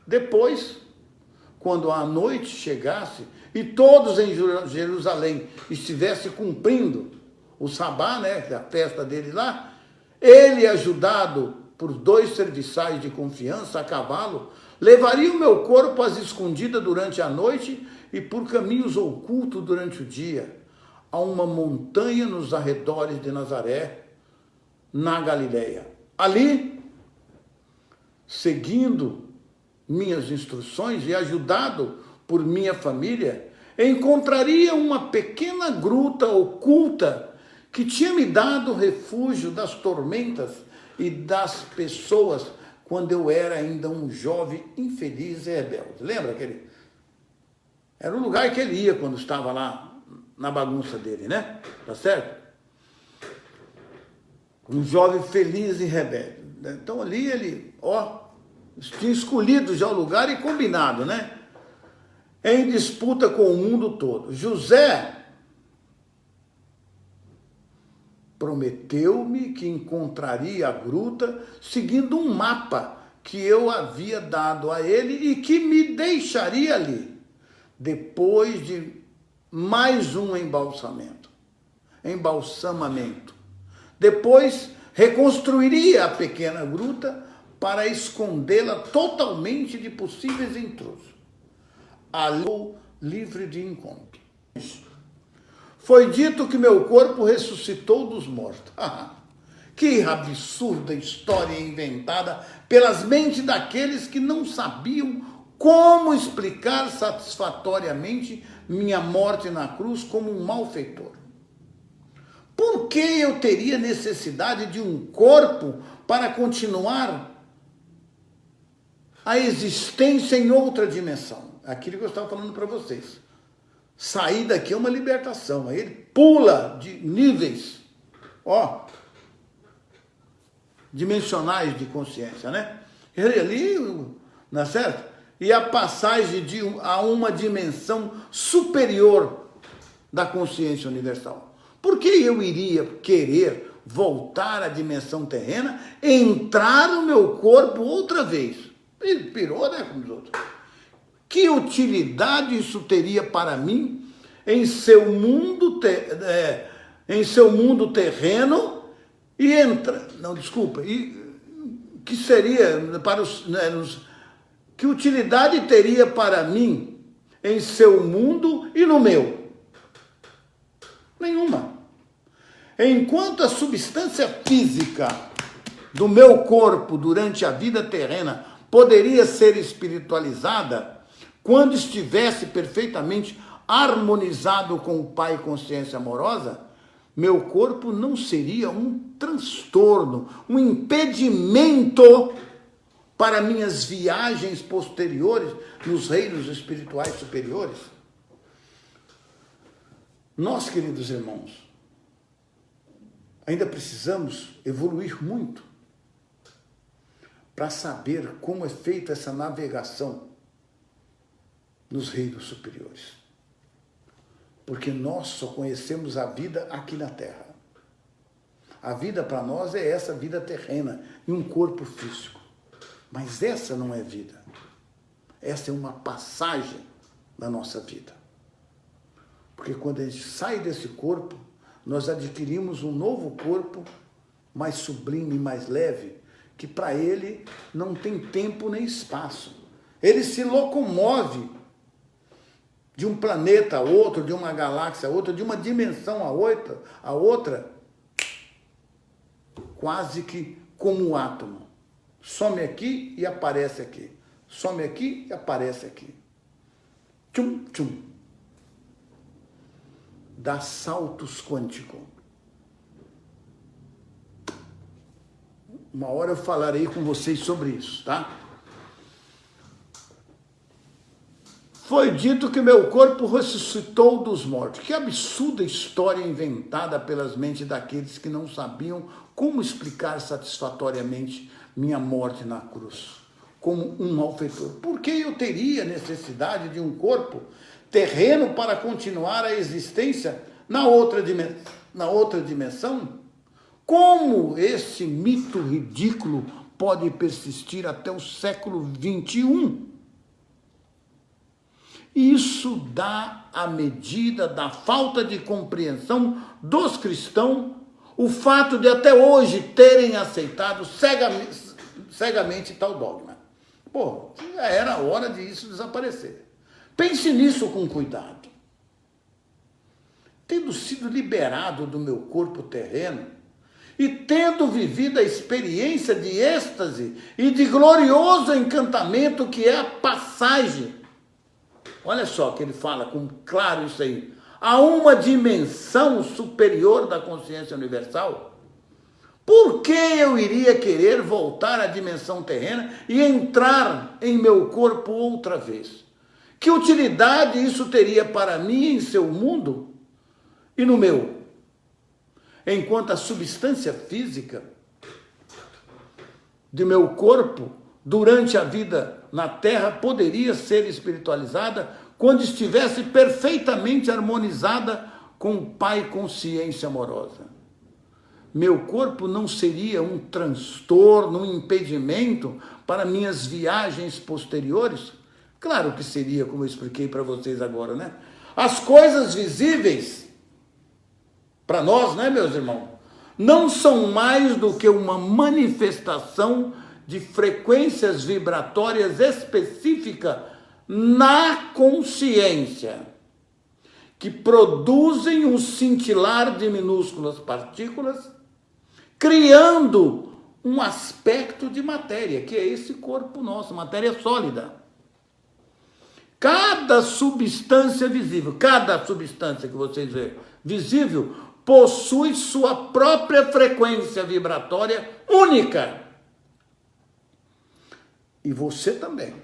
Depois, quando a noite chegasse e todos em Jerusalém estivessem cumprindo o sabá, né, a festa dele lá, ele, ajudado por 2 serviçais de confiança a cavalo, levaria o meu corpo às escondidas durante a noite e por caminhos ocultos durante o dia, a uma montanha nos arredores de Nazaré, na Galileia. Ali, seguindo minhas instruções e ajudado por minha família, encontraria uma pequena gruta oculta que tinha me dado refúgio das tormentas e das pessoas quando eu era ainda um jovem infeliz e rebelde. Lembra aquele? Era o lugar que ele ia quando estava lá na bagunça dele, né? Tá certo? Um jovem feliz e rebelde. Então ali ele, tinha escolhido já o lugar e combinado, né? Em disputa com o mundo todo. José prometeu-me que encontraria a gruta seguindo um mapa que eu havia dado a ele e que me deixaria ali, depois de mais um embalsamamento. Depois reconstruiria a pequena gruta para escondê-la totalmente de possíveis intrusos. Ali livre de encontro. Foi dito que meu corpo ressuscitou dos mortos. Que absurda história inventada pelas mentes daqueles que não sabiam como explicar satisfatoriamente minha morte na cruz como um malfeitor. Por que eu teria necessidade de um corpo para continuar a existência em outra dimensão? Aquilo que eu estava falando para vocês. Sair daqui é uma libertação. Aí ele pula de níveis, dimensionais de consciência, né? Ele ali, não é certo? E a passagem a uma dimensão superior da consciência universal. Por que eu iria querer voltar à dimensão terrena, entrar no meu corpo outra vez? Ele pirou, né, como os outros. Que utilidade isso teria para mim em seu mundo terreno e entra, não, desculpa, que seria para que utilidade teria para mim em seu mundo e no meu? Nenhuma. Enquanto a substância física do meu corpo durante a vida terrena poderia ser espiritualizada, quando estivesse perfeitamente harmonizado com o Pai Consciência Amorosa, meu corpo não seria um transtorno, um impedimento para minhas viagens posteriores nos reinos espirituais superiores. Nós, queridos irmãos, ainda precisamos evoluir muito para saber como é feita essa navegação nos reinos superiores. Porque nós só conhecemos a vida aqui na Terra. A vida para nós é essa vida terrena, em um corpo físico. Mas essa não é vida. Essa é uma passagem da nossa vida. Porque quando a gente sai desse corpo, nós adquirimos um novo corpo, mais sublime, mais leve, que para ele não tem tempo nem espaço. Ele se locomove de um planeta a outro, de uma galáxia a outra, de uma dimensão a outra, quase que como um átomo. Some aqui e aparece aqui. Some aqui e aparece aqui. Tchum, tchum. Dá saltos quânticos. Uma hora eu falarei com vocês sobre isso, tá? Foi dito que meu corpo ressuscitou dos mortos. Que absurda história inventada pelas mentes daqueles que não sabiam como explicar satisfatoriamente minha morte na cruz, como um malfeitor. Por que eu teria necessidade de um corpo terreno para continuar a existência na outra dimensão? Como esse mito ridículo pode persistir até o século XXI? Isso dá a medida da falta de compreensão dos cristãos, o fato de até hoje terem aceitado cegamente tal dogma. Pô, já era hora de isso desaparecer. Pense nisso com cuidado. Tendo sido liberado do meu corpo terreno e tendo vivido a experiência de êxtase e de glorioso encantamento que é a passagem, olha só que ele fala com claro isso aí, a uma dimensão superior da consciência universal, por que eu iria querer voltar à dimensão terrena e entrar em meu corpo outra vez? Que utilidade isso teria para mim em seu mundo e no meu? Enquanto a substância física de meu corpo durante a vida na Terra poderia ser espiritualizada quando estivesse perfeitamente harmonizada com o Pai Consciência Amorosa. meu corpo não seria um transtorno, um impedimento para minhas viagens posteriores? Claro que seria, como eu expliquei para vocês agora, né? As coisas visíveis, para nós, né, meus irmãos, não são mais do que uma manifestação de frequências vibratórias específicas na consciência, que produzem um cintilar de minúsculas partículas, criando um aspecto de matéria, que é esse corpo nosso, matéria sólida. Cada substância visível, cada substância que vocês veem visível, possui sua própria frequência vibratória única. E você também.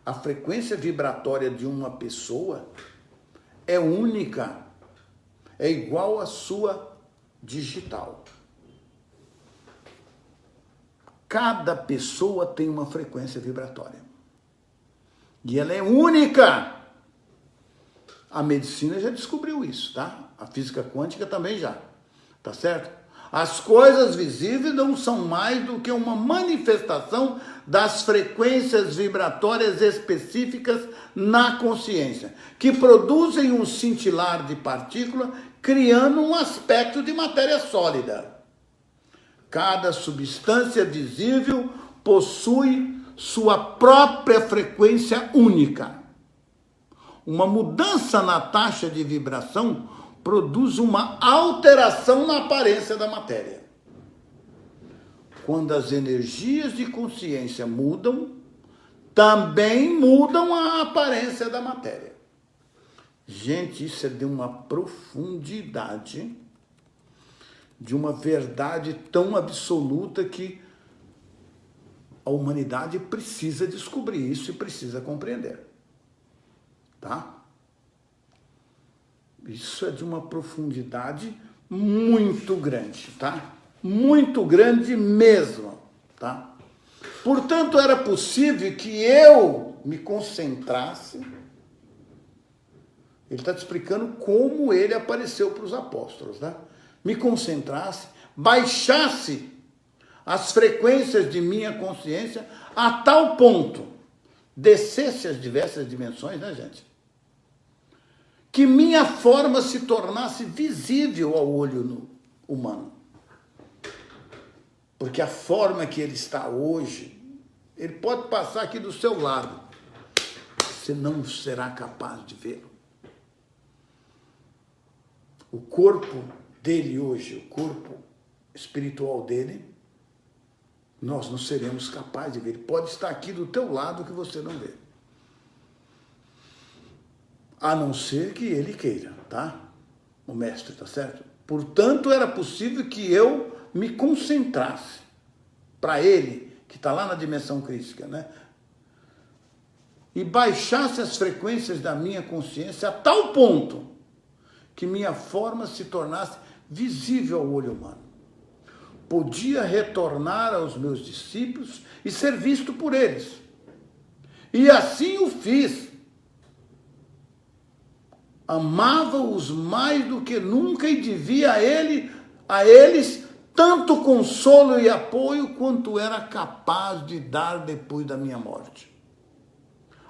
A frequência vibratória de uma pessoa é única, é igual à sua digital. Cada pessoa tem uma frequência vibratória. E ela é única. A medicina já descobriu isso, tá? A física quântica também já, tá certo? As coisas visíveis não são mais do que uma manifestação das frequências vibratórias específicas na consciência, que produzem um cintilar de partícula, criando um aspecto de matéria sólida. Cada substância visível possui sua própria frequência única. Uma mudança na taxa de vibração produz uma alteração na aparência da matéria. Quando as energias de consciência mudam, também mudam a aparência da matéria. Gente, isso é de uma profundidade, de uma verdade tão absoluta que a humanidade precisa descobrir isso e precisa compreender. Tá? Isso é de uma profundidade muito grande, tá? Muito grande mesmo, tá? Portanto, era possível que eu me concentrasse. Ele está te explicando como ele apareceu para os apóstolos, né? Me concentrasse, baixasse as frequências de minha consciência a tal ponto, descesse as diversas dimensões, né, gente? Que minha forma se tornasse visível ao olho humano. Porque a forma que ele está hoje, ele pode passar aqui do seu lado, você não será capaz de vê-lo. O corpo dele hoje, o corpo espiritual dele, nós não seremos capazes de ver. Ele pode estar aqui do teu lado que você não vê. A não ser que ele queira, tá? O mestre, tá certo? Portanto, era possível que eu me concentrasse para ele, que está lá na dimensão crística, né? E baixasse as frequências da minha consciência a tal ponto que minha forma se tornasse visível ao olho humano. Podia retornar aos meus discípulos e ser visto por eles. E assim o fiz. Amava-os mais do que nunca e devia a eles tanto consolo e apoio quanto era capaz de dar depois da minha morte.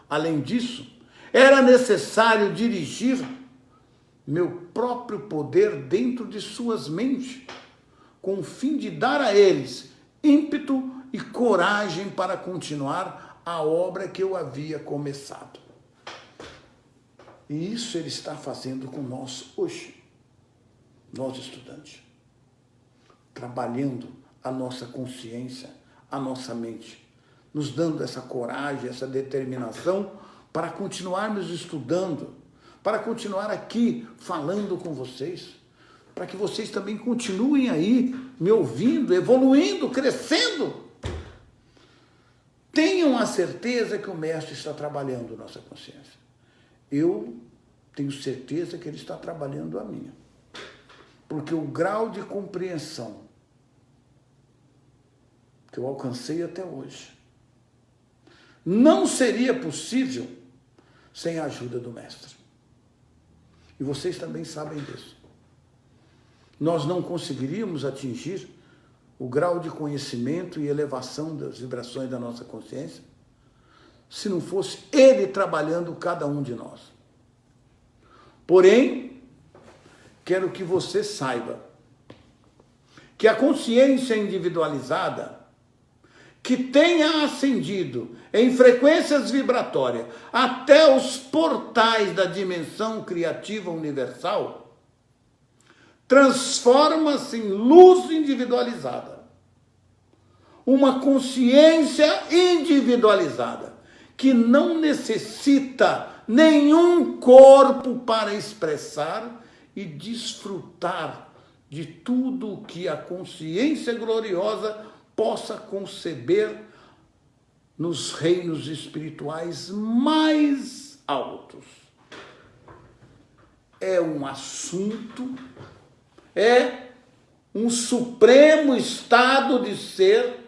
Além disso, era necessário dirigir meu próprio poder dentro de suas mentes, com o fim de dar a eles ímpeto e coragem para continuar a obra que eu havia começado. E isso ele está fazendo com nós hoje, nós estudantes, trabalhando a nossa consciência, a nossa mente, nos dando essa coragem, essa determinação para continuarmos estudando, para continuar aqui falando com vocês, para que vocês também continuem aí me ouvindo, evoluindo, crescendo. Tenham a certeza que o Mestre está trabalhando nossa consciência. Eu tenho certeza que ele está trabalhando a minha. Porque o grau de compreensão que eu alcancei até hoje não seria possível sem a ajuda do Mestre. E vocês também sabem disso. nós não conseguiríamos atingir o grau de conhecimento e elevação das vibrações da nossa consciência se não fosse Ele trabalhando cada um de nós. Porém, quero que você saiba que a consciência individualizada que tenha ascendido em frequências vibratórias até os portais da dimensão criativa universal, transforma-se em luz individualizada. Uma consciência individualizada, que não necessita nenhum corpo para expressar e desfrutar de tudo o que a consciência gloriosa possa conceber nos reinos espirituais mais altos. É um assunto, é um supremo estado de ser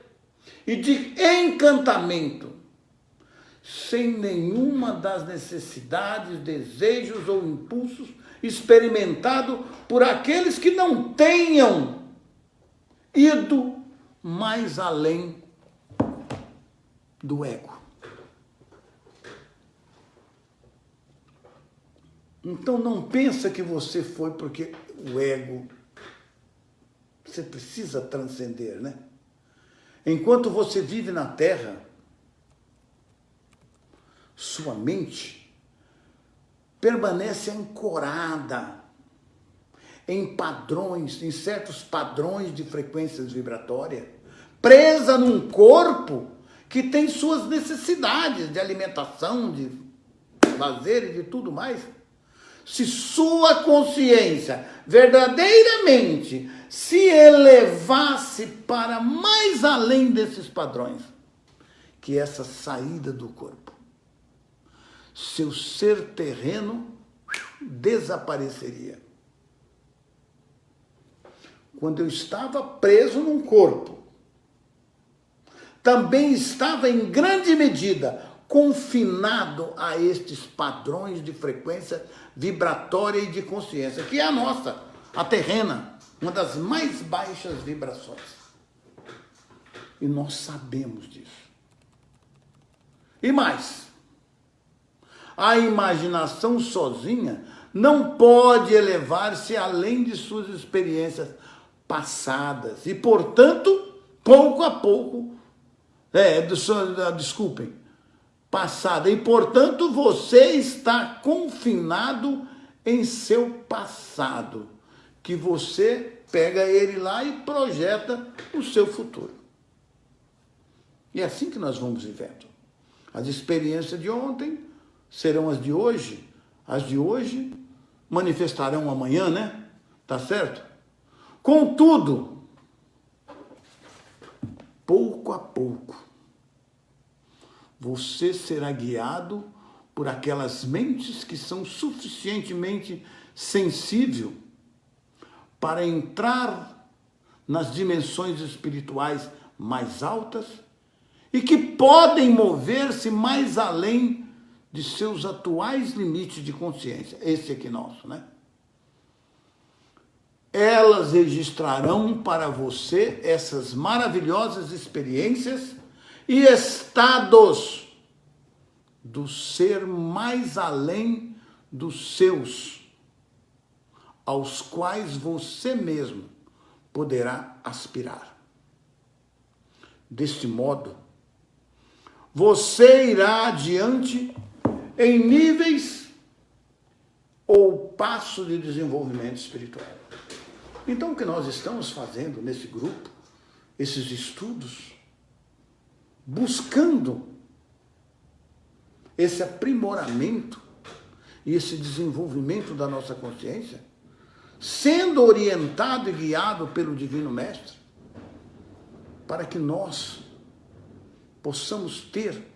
e de encantamento, sem nenhuma das necessidades, desejos ou impulsos experimentado por aqueles que não tenham ido mais além do ego. Então não pensa que você foi porque o ego, você precisa transcender, né? Enquanto você vive na Terra, sua mente permanece ancorada em padrões, em certos padrões de frequências vibratórias, presa num corpo que tem suas necessidades de alimentação, de lazer e de tudo mais. Se sua consciência verdadeiramente se elevasse para mais além desses padrões, que essa saída do corpo, seu ser terreno desapareceria. Quando eu estava preso num corpo, também estava em grande medida confinado a estes padrões de frequência vibratória e de consciência, que é a nossa, a terrena, uma das mais baixas vibrações. E nós sabemos disso. E mais, a imaginação sozinha não pode elevar-se além de suas experiências passadas e, portanto, pouco a pouco, passada, e, portanto, você está confinado em seu passado, que você pega ele lá e projeta o seu futuro. E é assim que nós vamos vivendo. As experiências de ontem serão as de hoje manifestarão amanhã, né? Tá certo? Contudo, pouco a pouco, você será guiado por aquelas mentes que são suficientemente sensíveis para entrar nas dimensões espirituais mais altas e que podem mover-se mais além de seus atuais limites de consciência. Esse aqui nosso, né? Elas registrarão para você essas maravilhosas experiências e estados do ser mais além dos seus, aos quais você mesmo poderá aspirar. Deste modo, você irá adiante em níveis ou passo de desenvolvimento espiritual. Então, o que nós estamos fazendo nesse grupo, esses estudos, buscando esse aprimoramento e esse desenvolvimento da nossa consciência, sendo orientado e guiado pelo Divino Mestre, para que nós possamos ter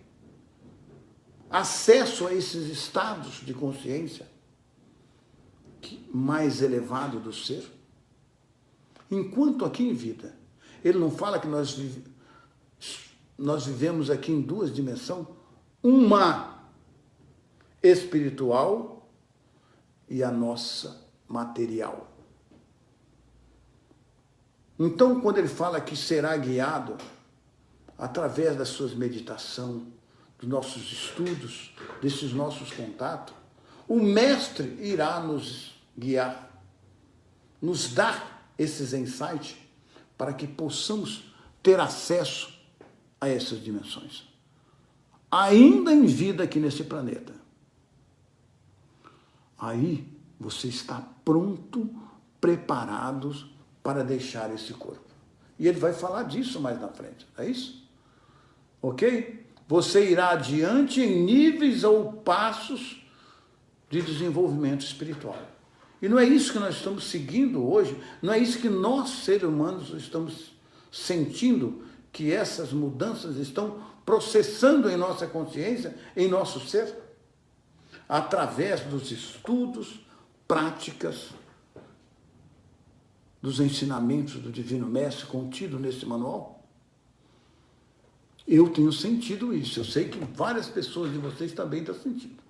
acesso a esses estados de consciência mais elevado do ser. Enquanto aqui em vida, ele não fala que nós vivemos aqui em duas dimensões, uma espiritual e a nossa material. Então, quando ele fala que será guiado através das suas meditações, dos nossos estudos, desses nossos contatos, o mestre irá nos guiar, nos dar esses insights para que possamos ter acesso a essas dimensões, ainda em vida aqui nesse planeta. Aí você está pronto, preparado para deixar esse corpo. E ele vai falar disso mais na frente, é isso? Ok? Você irá adiante em níveis ou passos de desenvolvimento espiritual. E não é isso que nós estamos seguindo hoje, não é isso que nós, seres humanos, estamos sentindo, que essas mudanças estão processando em nossa consciência, em nosso ser, através dos estudos, práticas, dos ensinamentos do Divino Mestre contido nesse manual? Eu tenho sentido isso, eu sei que várias pessoas de vocês também estão sentindo.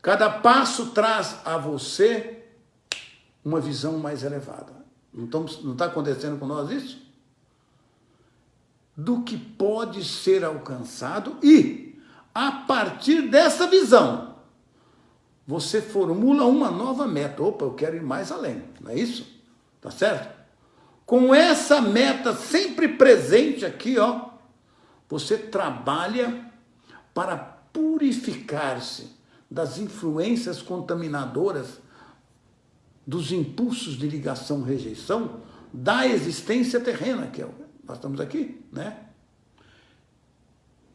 Cada passo traz a você uma visão mais elevada. Não está acontecendo com nós isso? Do que pode ser alcançado e, a partir dessa visão, você formula uma nova meta. Opa, eu quero ir mais além, não é isso? Tá certo? Com essa meta sempre presente aqui, ó, você trabalha para purificar-se das influências contaminadoras, dos impulsos de ligação e rejeição da existência terrena, que é nós estamos aqui, né?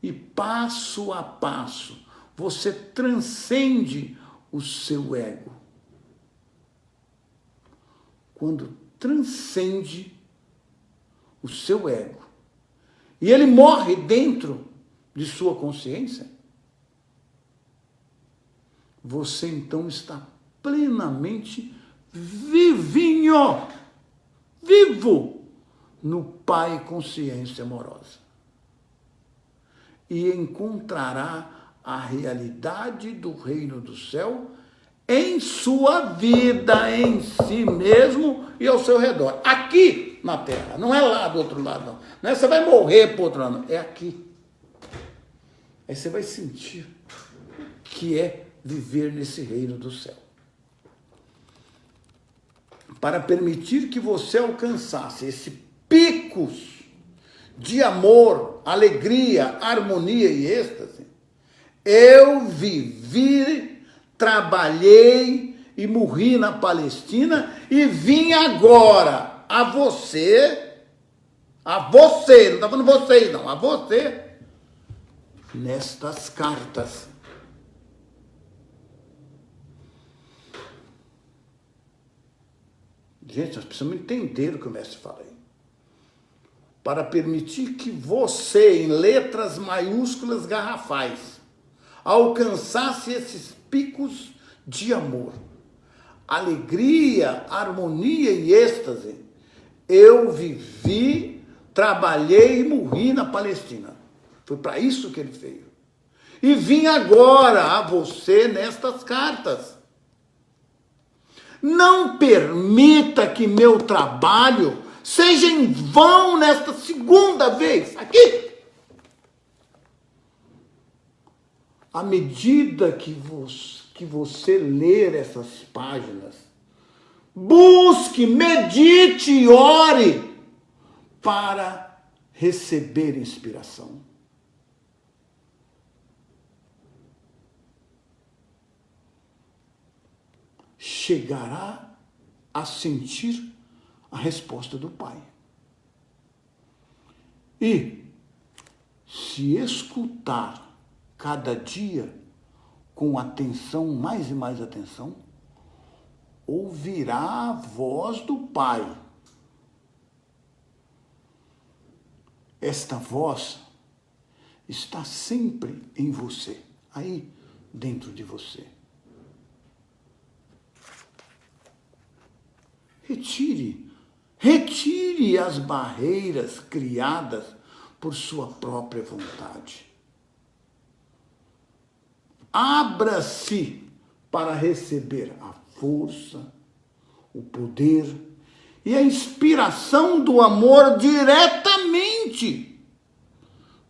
E passo a passo, você transcende o seu ego. Quando transcende o seu ego, e ele morre dentro de sua consciência, você então está plenamente vivo no Pai Consciência Amorosa. E encontrará a realidade do reino do céu em sua vida, em si mesmo e ao seu redor. Aqui na Terra, não é lá do outro lado, não. Não é você vai morrer para o outro lado, não. É aqui. Aí você vai sentir que é viver nesse reino do céu. Para permitir que você alcançasse esse picos de amor, alegria, harmonia e êxtase, eu vivi, trabalhei e morri na Palestina e vim agora a você, não está falando vocês não, a você, nestas cartas. Gente, nós precisamos entender o que o mestre fala aí. Para permitir que você, em letras maiúsculas garrafais, alcançasse esses picos de amor, alegria, harmonia e êxtase, eu vivi, trabalhei e morri na Palestina. Foi para isso que ele veio. E vim agora a você nestas cartas. Não permita que meu trabalho seja em vão nesta segunda vez, aqui. À medida que você ler essas páginas, busque, medite e ore para receber inspiração. Chegará a sentir a resposta do Pai. E, se escutar cada dia com atenção, mais e mais atenção, ouvirá a voz do Pai. Esta voz está sempre em você, aí dentro de você. Retire as barreiras criadas por sua própria vontade. Abra-se para receber a força, o poder e a inspiração do amor diretamente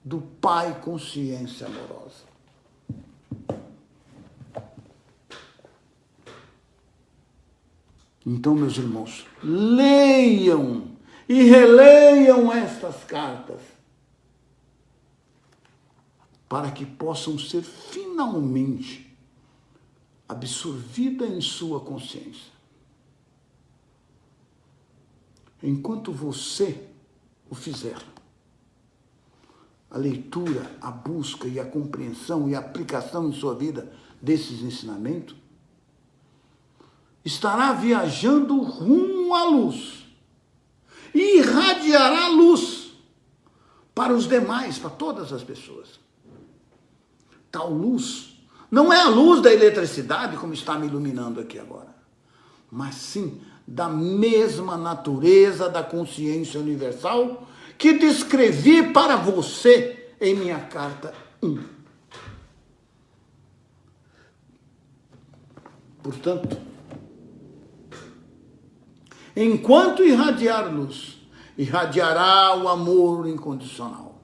do Pai Consciência Amorosa. Então, meus irmãos, leiam e releiam estas cartas para que possam ser finalmente absorvidas em sua consciência. Enquanto você o fizer, a leitura, a busca e a compreensão e a aplicação em sua vida desses ensinamentos, estará viajando rumo à luz e irradiará luz para os demais, para todas as pessoas. Tal luz não é a luz da eletricidade, como está me iluminando aqui agora, mas sim da mesma natureza da consciência universal que descrevi para você em minha carta 1. Portanto, enquanto irradiar luz, irradiará o amor incondicional.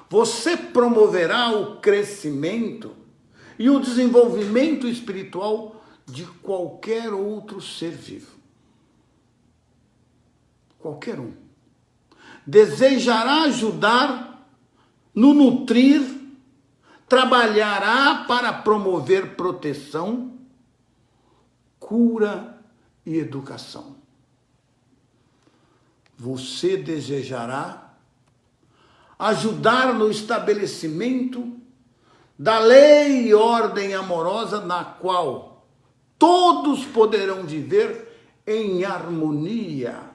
Você promoverá o crescimento e o desenvolvimento espiritual de qualquer outro ser vivo. Qualquer um. Desejará ajudar no nutrir, trabalhará para promover proteção, cura e educação. Você desejará ajudar no estabelecimento da lei e ordem amorosa na qual todos poderão viver em harmonia,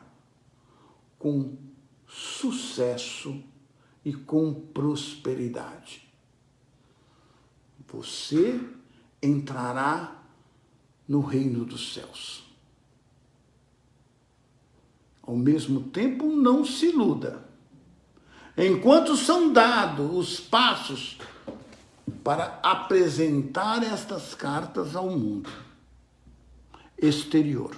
com sucesso e com prosperidade. Você entrará no reino dos céus. Ao mesmo tempo, não se iluda. Enquanto são dados os passos para apresentar estas cartas ao mundo exterior,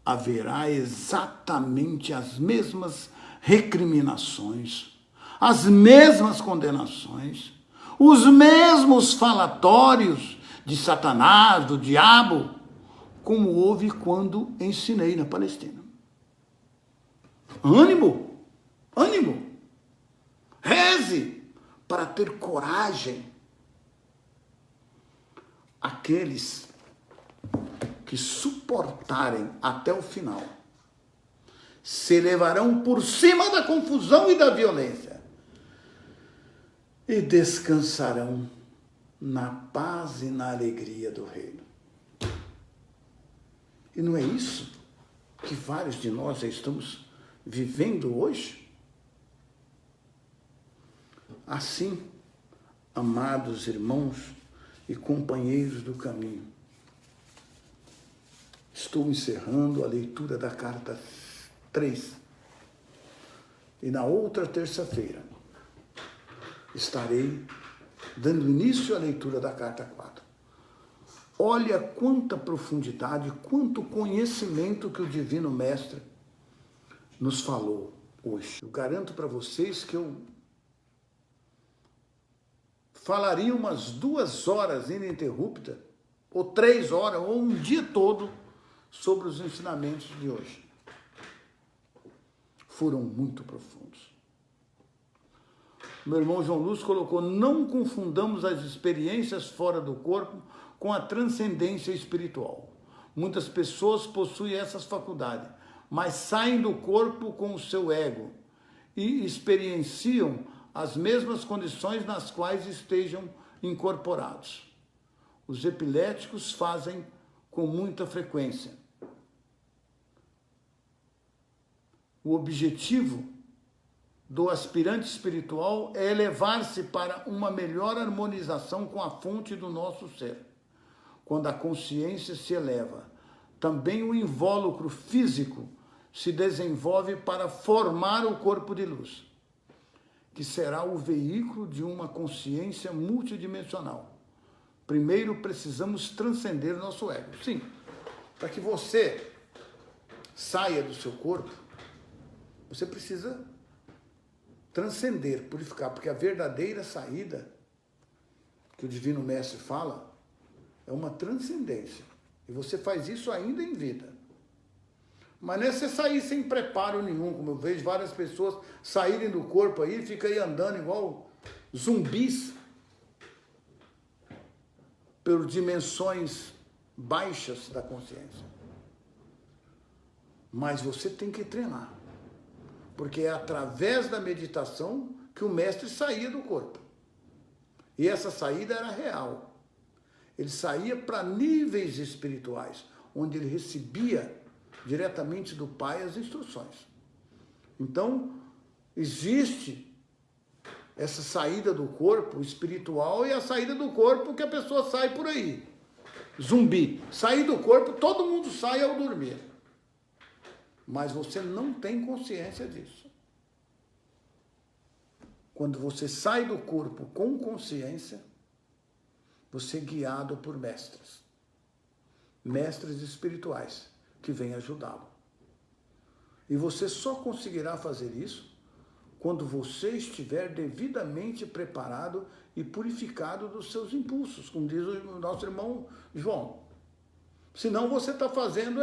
haverá exatamente as mesmas recriminações, as mesmas condenações, os mesmos falatórios de Satanás, do diabo, como houve quando ensinei na Palestina. Ânimo! Ânimo! Reze para ter coragem. Aqueles que suportarem até o final se elevarão por cima da confusão e da violência e descansarão na paz e na alegria do reino. E não é isso que vários de nós já estamos vivendo hoje? Assim, amados irmãos e companheiros do caminho, estou encerrando a leitura da carta 3. E na outra terça-feira estarei dando início à leitura da carta 4. Olha quanta profundidade, quanto conhecimento que o Divino Mestre nos falou hoje. Eu garanto para vocês que eu falaria umas 2 horas ininterruptas, ou 3 horas, ou um dia todo, sobre os ensinamentos de hoje. Foram muito profundos. Meu irmão João Lúcio colocou: não confundamos as experiências fora do corpo com a transcendência espiritual. Muitas pessoas possuem essas faculdades, mas saem do corpo com o seu ego e experienciam as mesmas condições nas quais estejam incorporados. Os epiléticos fazem com muita frequência. O objetivo do aspirante espiritual é elevar-se para uma melhor harmonização com a fonte do nosso ser. Quando a consciência se eleva, também o invólucro físico se desenvolve para formar o corpo de luz, que será o veículo de uma consciência multidimensional. Primeiro precisamos transcender nosso ego. Sim, para que você saia do seu corpo, você precisa transcender, purificar, porque a verdadeira saída, que o Divino Mestre fala, é uma transcendência. E você faz isso ainda em vida. Mas não é você sair sem preparo nenhum, como eu vejo várias pessoas saírem do corpo aí, fica aí andando igual zumbis, por dimensões baixas da consciência. Mas você tem que treinar, porque é através da meditação que o mestre saía do corpo. E essa saída era real. Ele saía para níveis espirituais, onde ele recebia diretamente do Pai as instruções. Então, existe essa saída do corpo espiritual e a saída do corpo que a pessoa sai por aí. Zumbi. Sair do corpo, todo mundo sai ao dormir. Mas você não tem consciência disso. Quando você sai do corpo com consciência, você é guiado por mestres. Mestres espirituais que vêm ajudá-lo. E você só conseguirá fazer isso quando você estiver devidamente preparado e purificado dos seus impulsos, como diz o nosso irmão João. Senão você está fazendo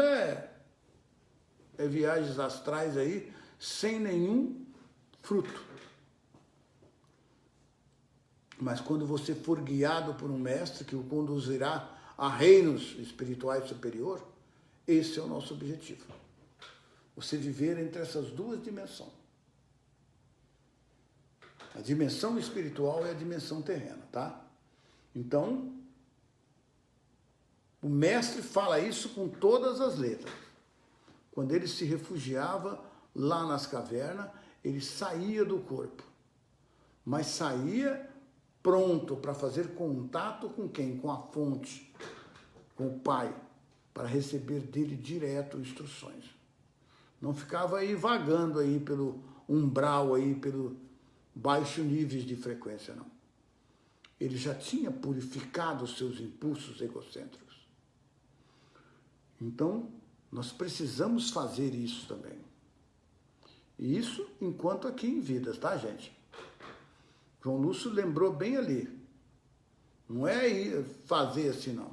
viagens astrais aí sem nenhum fruto. Mas quando você for guiado por um mestre que o conduzirá a reinos espirituais superiores, esse é o nosso objetivo. Você viver entre essas duas dimensões. A dimensão espiritual e a dimensão terrena, tá? Então, o mestre fala isso com todas as letras. Quando ele se refugiava lá nas cavernas, ele saía do corpo. Mas saía pronto para fazer contato com quem? Com a fonte, com o Pai, para receber dele direto instruções. Não ficava aí vagando aí pelo umbral, aí pelo baixo níveis de frequência, não. Ele já tinha purificado os seus impulsos egocêntricos. Então, nós precisamos fazer isso também. E isso enquanto aqui em vidas, tá, gente? João Lúcio lembrou bem ali. Não é fazer assim, não.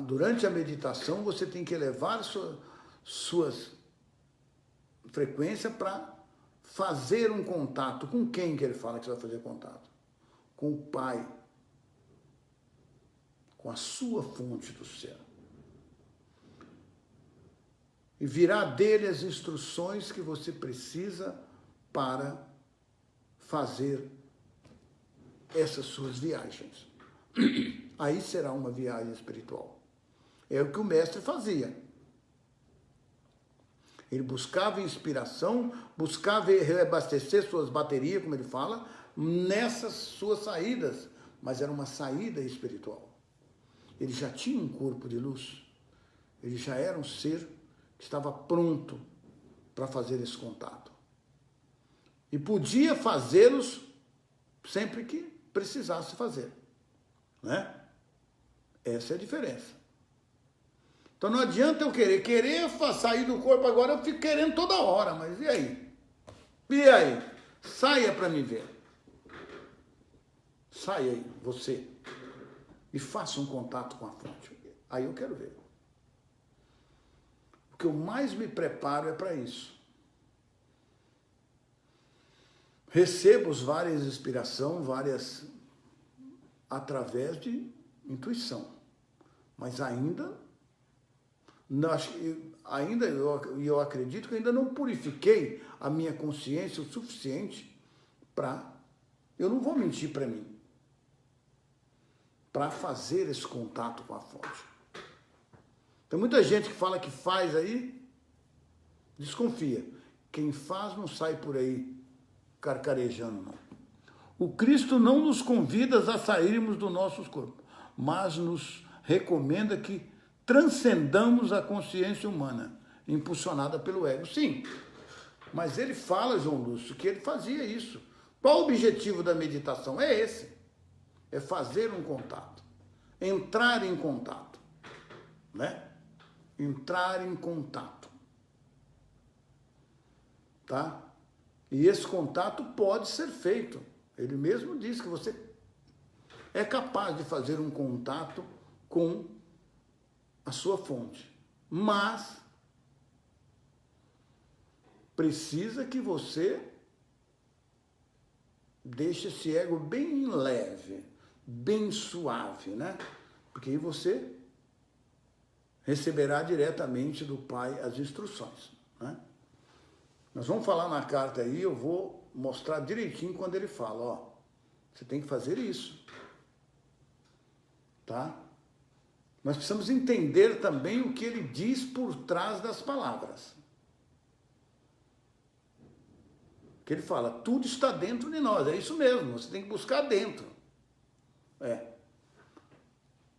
Durante a meditação, você tem que elevar suas frequências para fazer um contato. Com quem que ele fala que você vai fazer contato? Com o Pai. Com a sua fonte do céu. E virá dele as instruções que você precisa para fazer essas suas viagens. Aí será uma viagem espiritual. É o que o mestre fazia. Ele buscava inspiração, buscava reabastecer suas baterias, como ele fala, nessas suas saídas, mas era uma saída espiritual. Ele já tinha um corpo de luz, ele já era um ser que estava pronto para fazer esse contato. E podia fazê-los sempre que precisasse fazer, né? Essa é a diferença. Então não adianta eu querer sair do corpo agora, eu fico querendo toda hora, mas e aí? E aí? Saia para me ver. Saia aí, você, e faça um contato com a fonte. Aí eu quero ver. O que eu mais me preparo é para isso. Recebo várias inspirações, através de intuição. Mas eu acredito que ainda não purifiquei a minha consciência o suficiente para... Eu não vou mentir para mim. Para fazer esse contato com a fonte. Tem muita gente que fala que faz aí, desconfia. Quem faz não sai por aí carcarejando, não. O Cristo não nos convida a sairmos do nosso corpo, mas nos recomenda que transcendamos a consciência humana, impulsionada pelo ego. Sim, mas ele fala, João Lúcio, que ele fazia isso. Qual o objetivo da meditação? É esse. É fazer um contato. Entrar em contato. Né? Entrar em contato. tá? E esse contato pode ser feito. Ele mesmo diz que você é capaz de fazer um contato com a sua fonte. Mas precisa que você deixe esse ego bem leve, bem suave, né? Porque aí você receberá diretamente do Pai as instruções, né? Nós vamos falar na carta aí, eu vou mostrar direitinho quando ele fala, ó, você tem que fazer isso, tá? Nós precisamos entender também o que ele diz por trás das palavras. Que ele fala, tudo está dentro de nós, é isso mesmo, você tem que buscar dentro.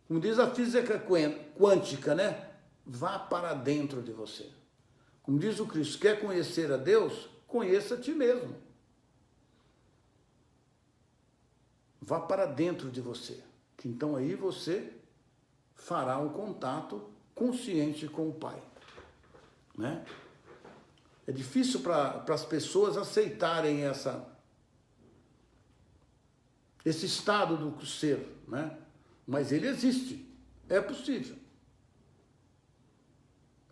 Como diz a física quântica, né? Vá para dentro de você. Como diz o Cristo, quer conhecer a Deus? Conheça a ti mesmo. Vá para dentro de você, que então aí você fará um contato consciente com o Pai, né? É difícil para as pessoas aceitarem esse estado do ser, né? Mas ele existe, é possível.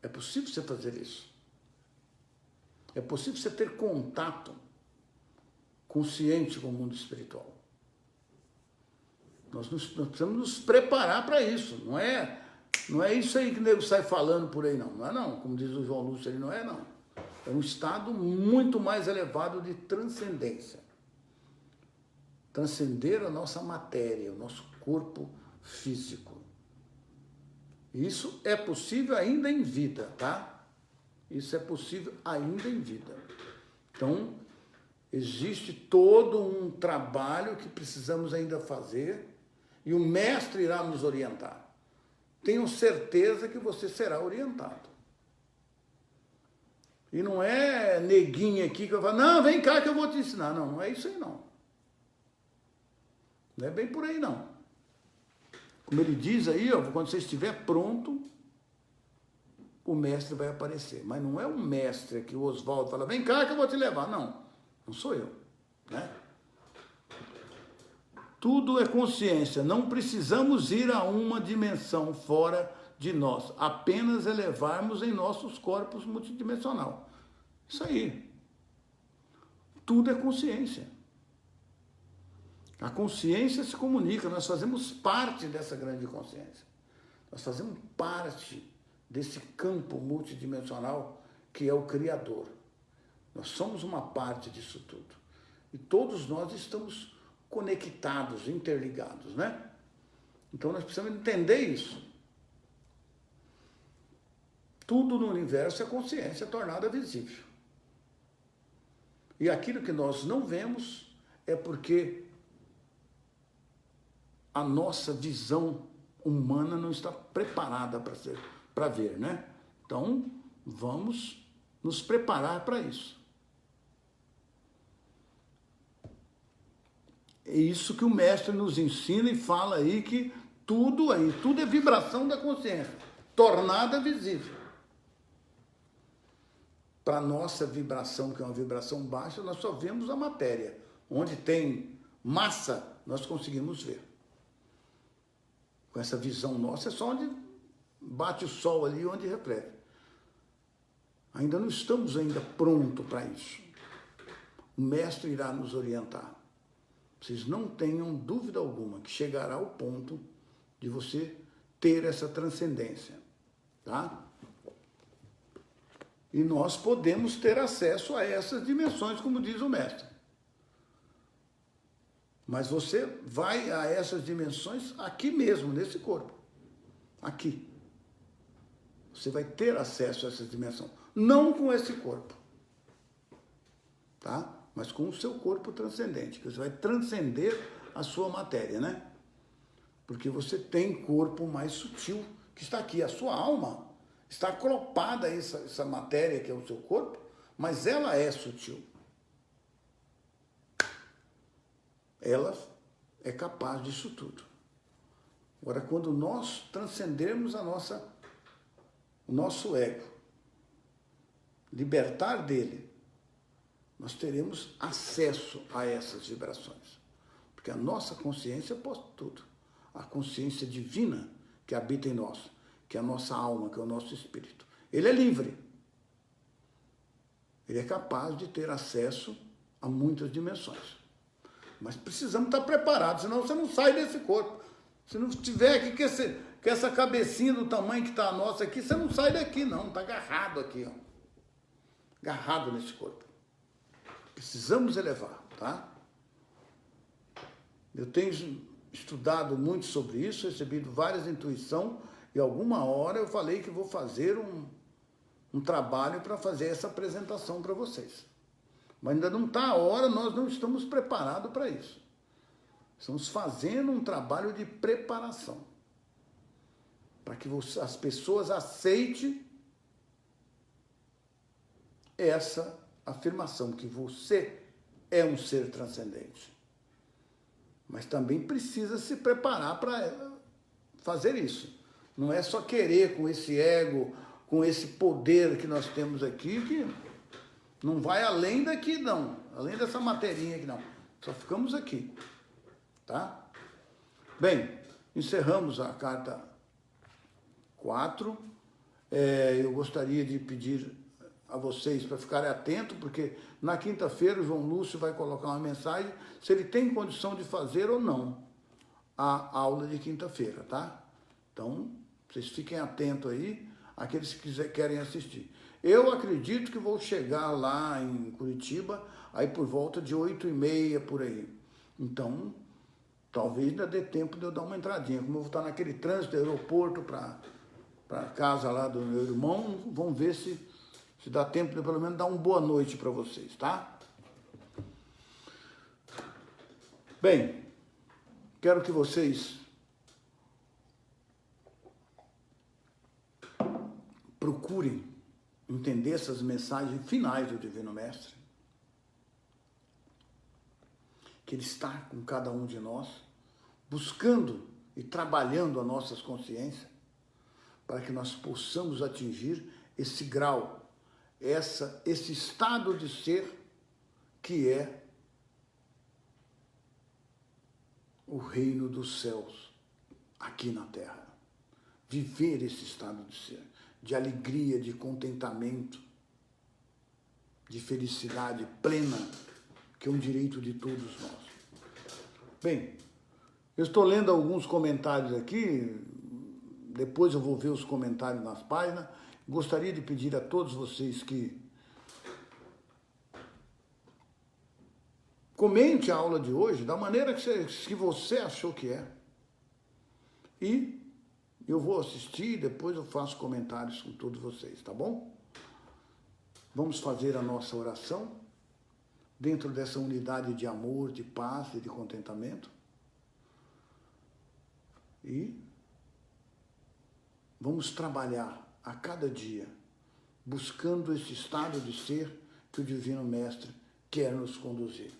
É possível você fazer isso. É possível você ter contato consciente com o mundo espiritual. Nós precisamos nos preparar para isso. Não é isso aí que o nego sai falando por aí, não. Não é não, como diz o João Lúcio, ele não é não. É um estado muito mais elevado de transcendência. Transcender a nossa matéria, o nosso corpo físico. Isso é possível ainda em vida, tá? Isso é possível ainda em vida. Então, existe todo um trabalho que precisamos ainda fazer e o mestre irá nos orientar. Tenho certeza que você será orientado. E não é neguinho aqui que eu falo, não, vem cá que eu vou te ensinar. Não, não é isso aí não. Não é bem por aí não. Como ele diz aí, ó, quando você estiver pronto, o mestre vai aparecer. Mas não é um mestre que o Oswaldo fala, vem cá que eu vou te levar. Não, não sou eu, né? Tudo é consciência, não precisamos ir a uma dimensão fora de nós, apenas elevarmos em nossos corpos multidimensional. Isso aí. Tudo é consciência. A consciência se comunica, nós fazemos parte dessa grande consciência. Nós fazemos parte desse campo multidimensional que é o Criador. Nós somos uma parte disso tudo. E todos nós estamos conectados, interligados, né? Então nós precisamos entender isso. Tudo no universo é consciência tornada visível. E aquilo que nós não vemos é porque a nossa visão humana não está preparada para ver, né? Então, vamos nos preparar para isso. É isso que o mestre nos ensina e fala aí que tudo é vibração da consciência, tornada visível. Para a nossa vibração, que é uma vibração baixa, nós só vemos a matéria. Onde tem massa, nós conseguimos ver. Com essa visão nossa, é só onde bate o sol ali, onde reflete. Ainda não estamos ainda prontos para isso. O mestre irá nos orientar. Vocês não tenham dúvida alguma que chegará ao ponto de você ter essa transcendência, tá? E nós podemos ter acesso a essas dimensões, como diz o mestre. Mas você vai a essas dimensões aqui mesmo, nesse corpo. Aqui. Você vai ter acesso a essa dimensão. Não com esse corpo. Tá? Mas com o seu corpo transcendente. Que você vai transcender a sua matéria, né? Porque você tem corpo mais sutil que está aqui. A sua alma está acropada a essa matéria que é o seu corpo, mas ela é sutil. Ela é capaz disso tudo. Agora, quando nós transcendermos o nosso ego, libertar dele, nós teremos acesso a essas vibrações. Porque a nossa consciência pode tudo. A consciência divina que habita em nós, que é a nossa alma, que é o nosso espírito. Ele é livre. Ele é capaz de ter acesso a muitas dimensões. Mas precisamos estar preparados, senão você não sai desse corpo. Se não estiver aqui com essa cabecinha do tamanho que está a nossa aqui, você não sai daqui não, está agarrado aqui, ó. Agarrado nesse corpo. Precisamos elevar, tá? Eu tenho estudado muito sobre isso, recebido várias intuições, e alguma hora eu falei que vou fazer um trabalho para fazer essa apresentação para vocês. Mas ainda não está a hora, nós não estamos preparados para isso. Estamos fazendo um trabalho de preparação para que as pessoas aceitem essa afirmação, que você é um ser transcendente. Mas também precisa se preparar para fazer isso. Não é só querer com esse ego, com esse poder que nós temos aqui, que não vai além daqui não, além dessa materinha aqui não. Só ficamos aqui, tá? Bem, encerramos a carta 4. Eu gostaria de pedir a vocês para ficarem atentos, porque na quinta-feira o João Lúcio vai colocar uma mensagem se ele tem condição de fazer ou não a aula de quinta-feira, tá? Então, vocês fiquem atentos aí, aqueles que querem assistir. Eu acredito que vou chegar lá em Curitiba, aí por volta de 8h30, por aí. Então, talvez ainda dê tempo de eu dar uma entradinha. Como eu vou estar naquele trânsito do aeroporto para casa lá do meu irmão, vamos ver se dá tempo de pelo menos dar uma boa noite para vocês, tá? Bem, quero que vocês procurem entender essas mensagens finais do Divino Mestre, que Ele está com cada um de nós, buscando e trabalhando as nossas consciências, para que nós possamos atingir esse grau, esse estado de ser que é o reino dos céus aqui na Terra. Viver esse estado de ser, de alegria, de contentamento, de felicidade plena, que é um direito de todos nós. Bem, eu estou lendo alguns comentários aqui, depois eu vou ver os comentários nas páginas. Gostaria de pedir a todos vocês que comente a aula de hoje da maneira que você achou que é. E eu vou assistir, depois eu faço comentários com todos vocês, tá bom? Vamos fazer a nossa oração dentro dessa unidade de amor, de paz e de contentamento. E vamos trabalhar a cada dia, buscando esse estado de ser que o Divino Mestre quer nos conduzir.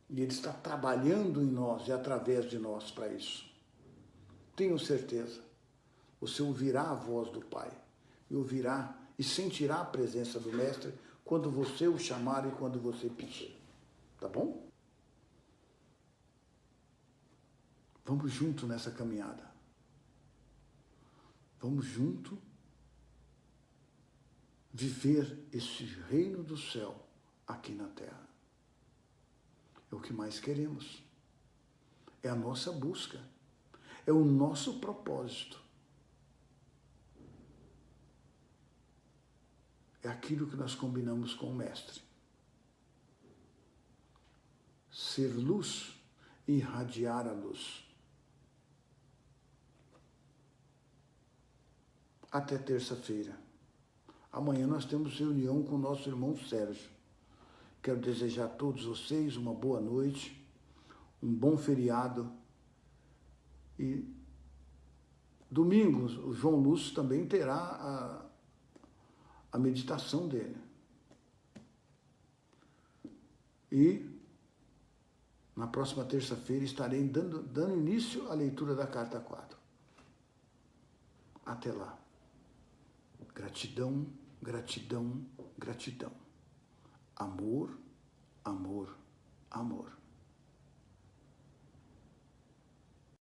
E Ele está trabalhando em nós e através de nós para isso. Tenho certeza, você ouvirá a voz do Pai, e ouvirá e sentirá a presença do Mestre quando você o chamar e quando você pedir. Tá bom? Vamos junto nessa caminhada. Vamos junto viver esse reino do céu aqui na Terra. É o que mais queremos. É a nossa busca. É o nosso propósito. É aquilo que nós combinamos com o Mestre. Ser luz e irradiar a luz. Até terça-feira. Amanhã nós temos reunião com o nosso irmão Sérgio. Quero desejar a todos vocês uma boa noite, um bom feriado. E domingo o João Lúcio também terá a meditação dele. E na próxima terça-feira estarei dando início à leitura da carta 4. Até lá. Gratidão Gratidão, gratidão. Amor, amor, amor.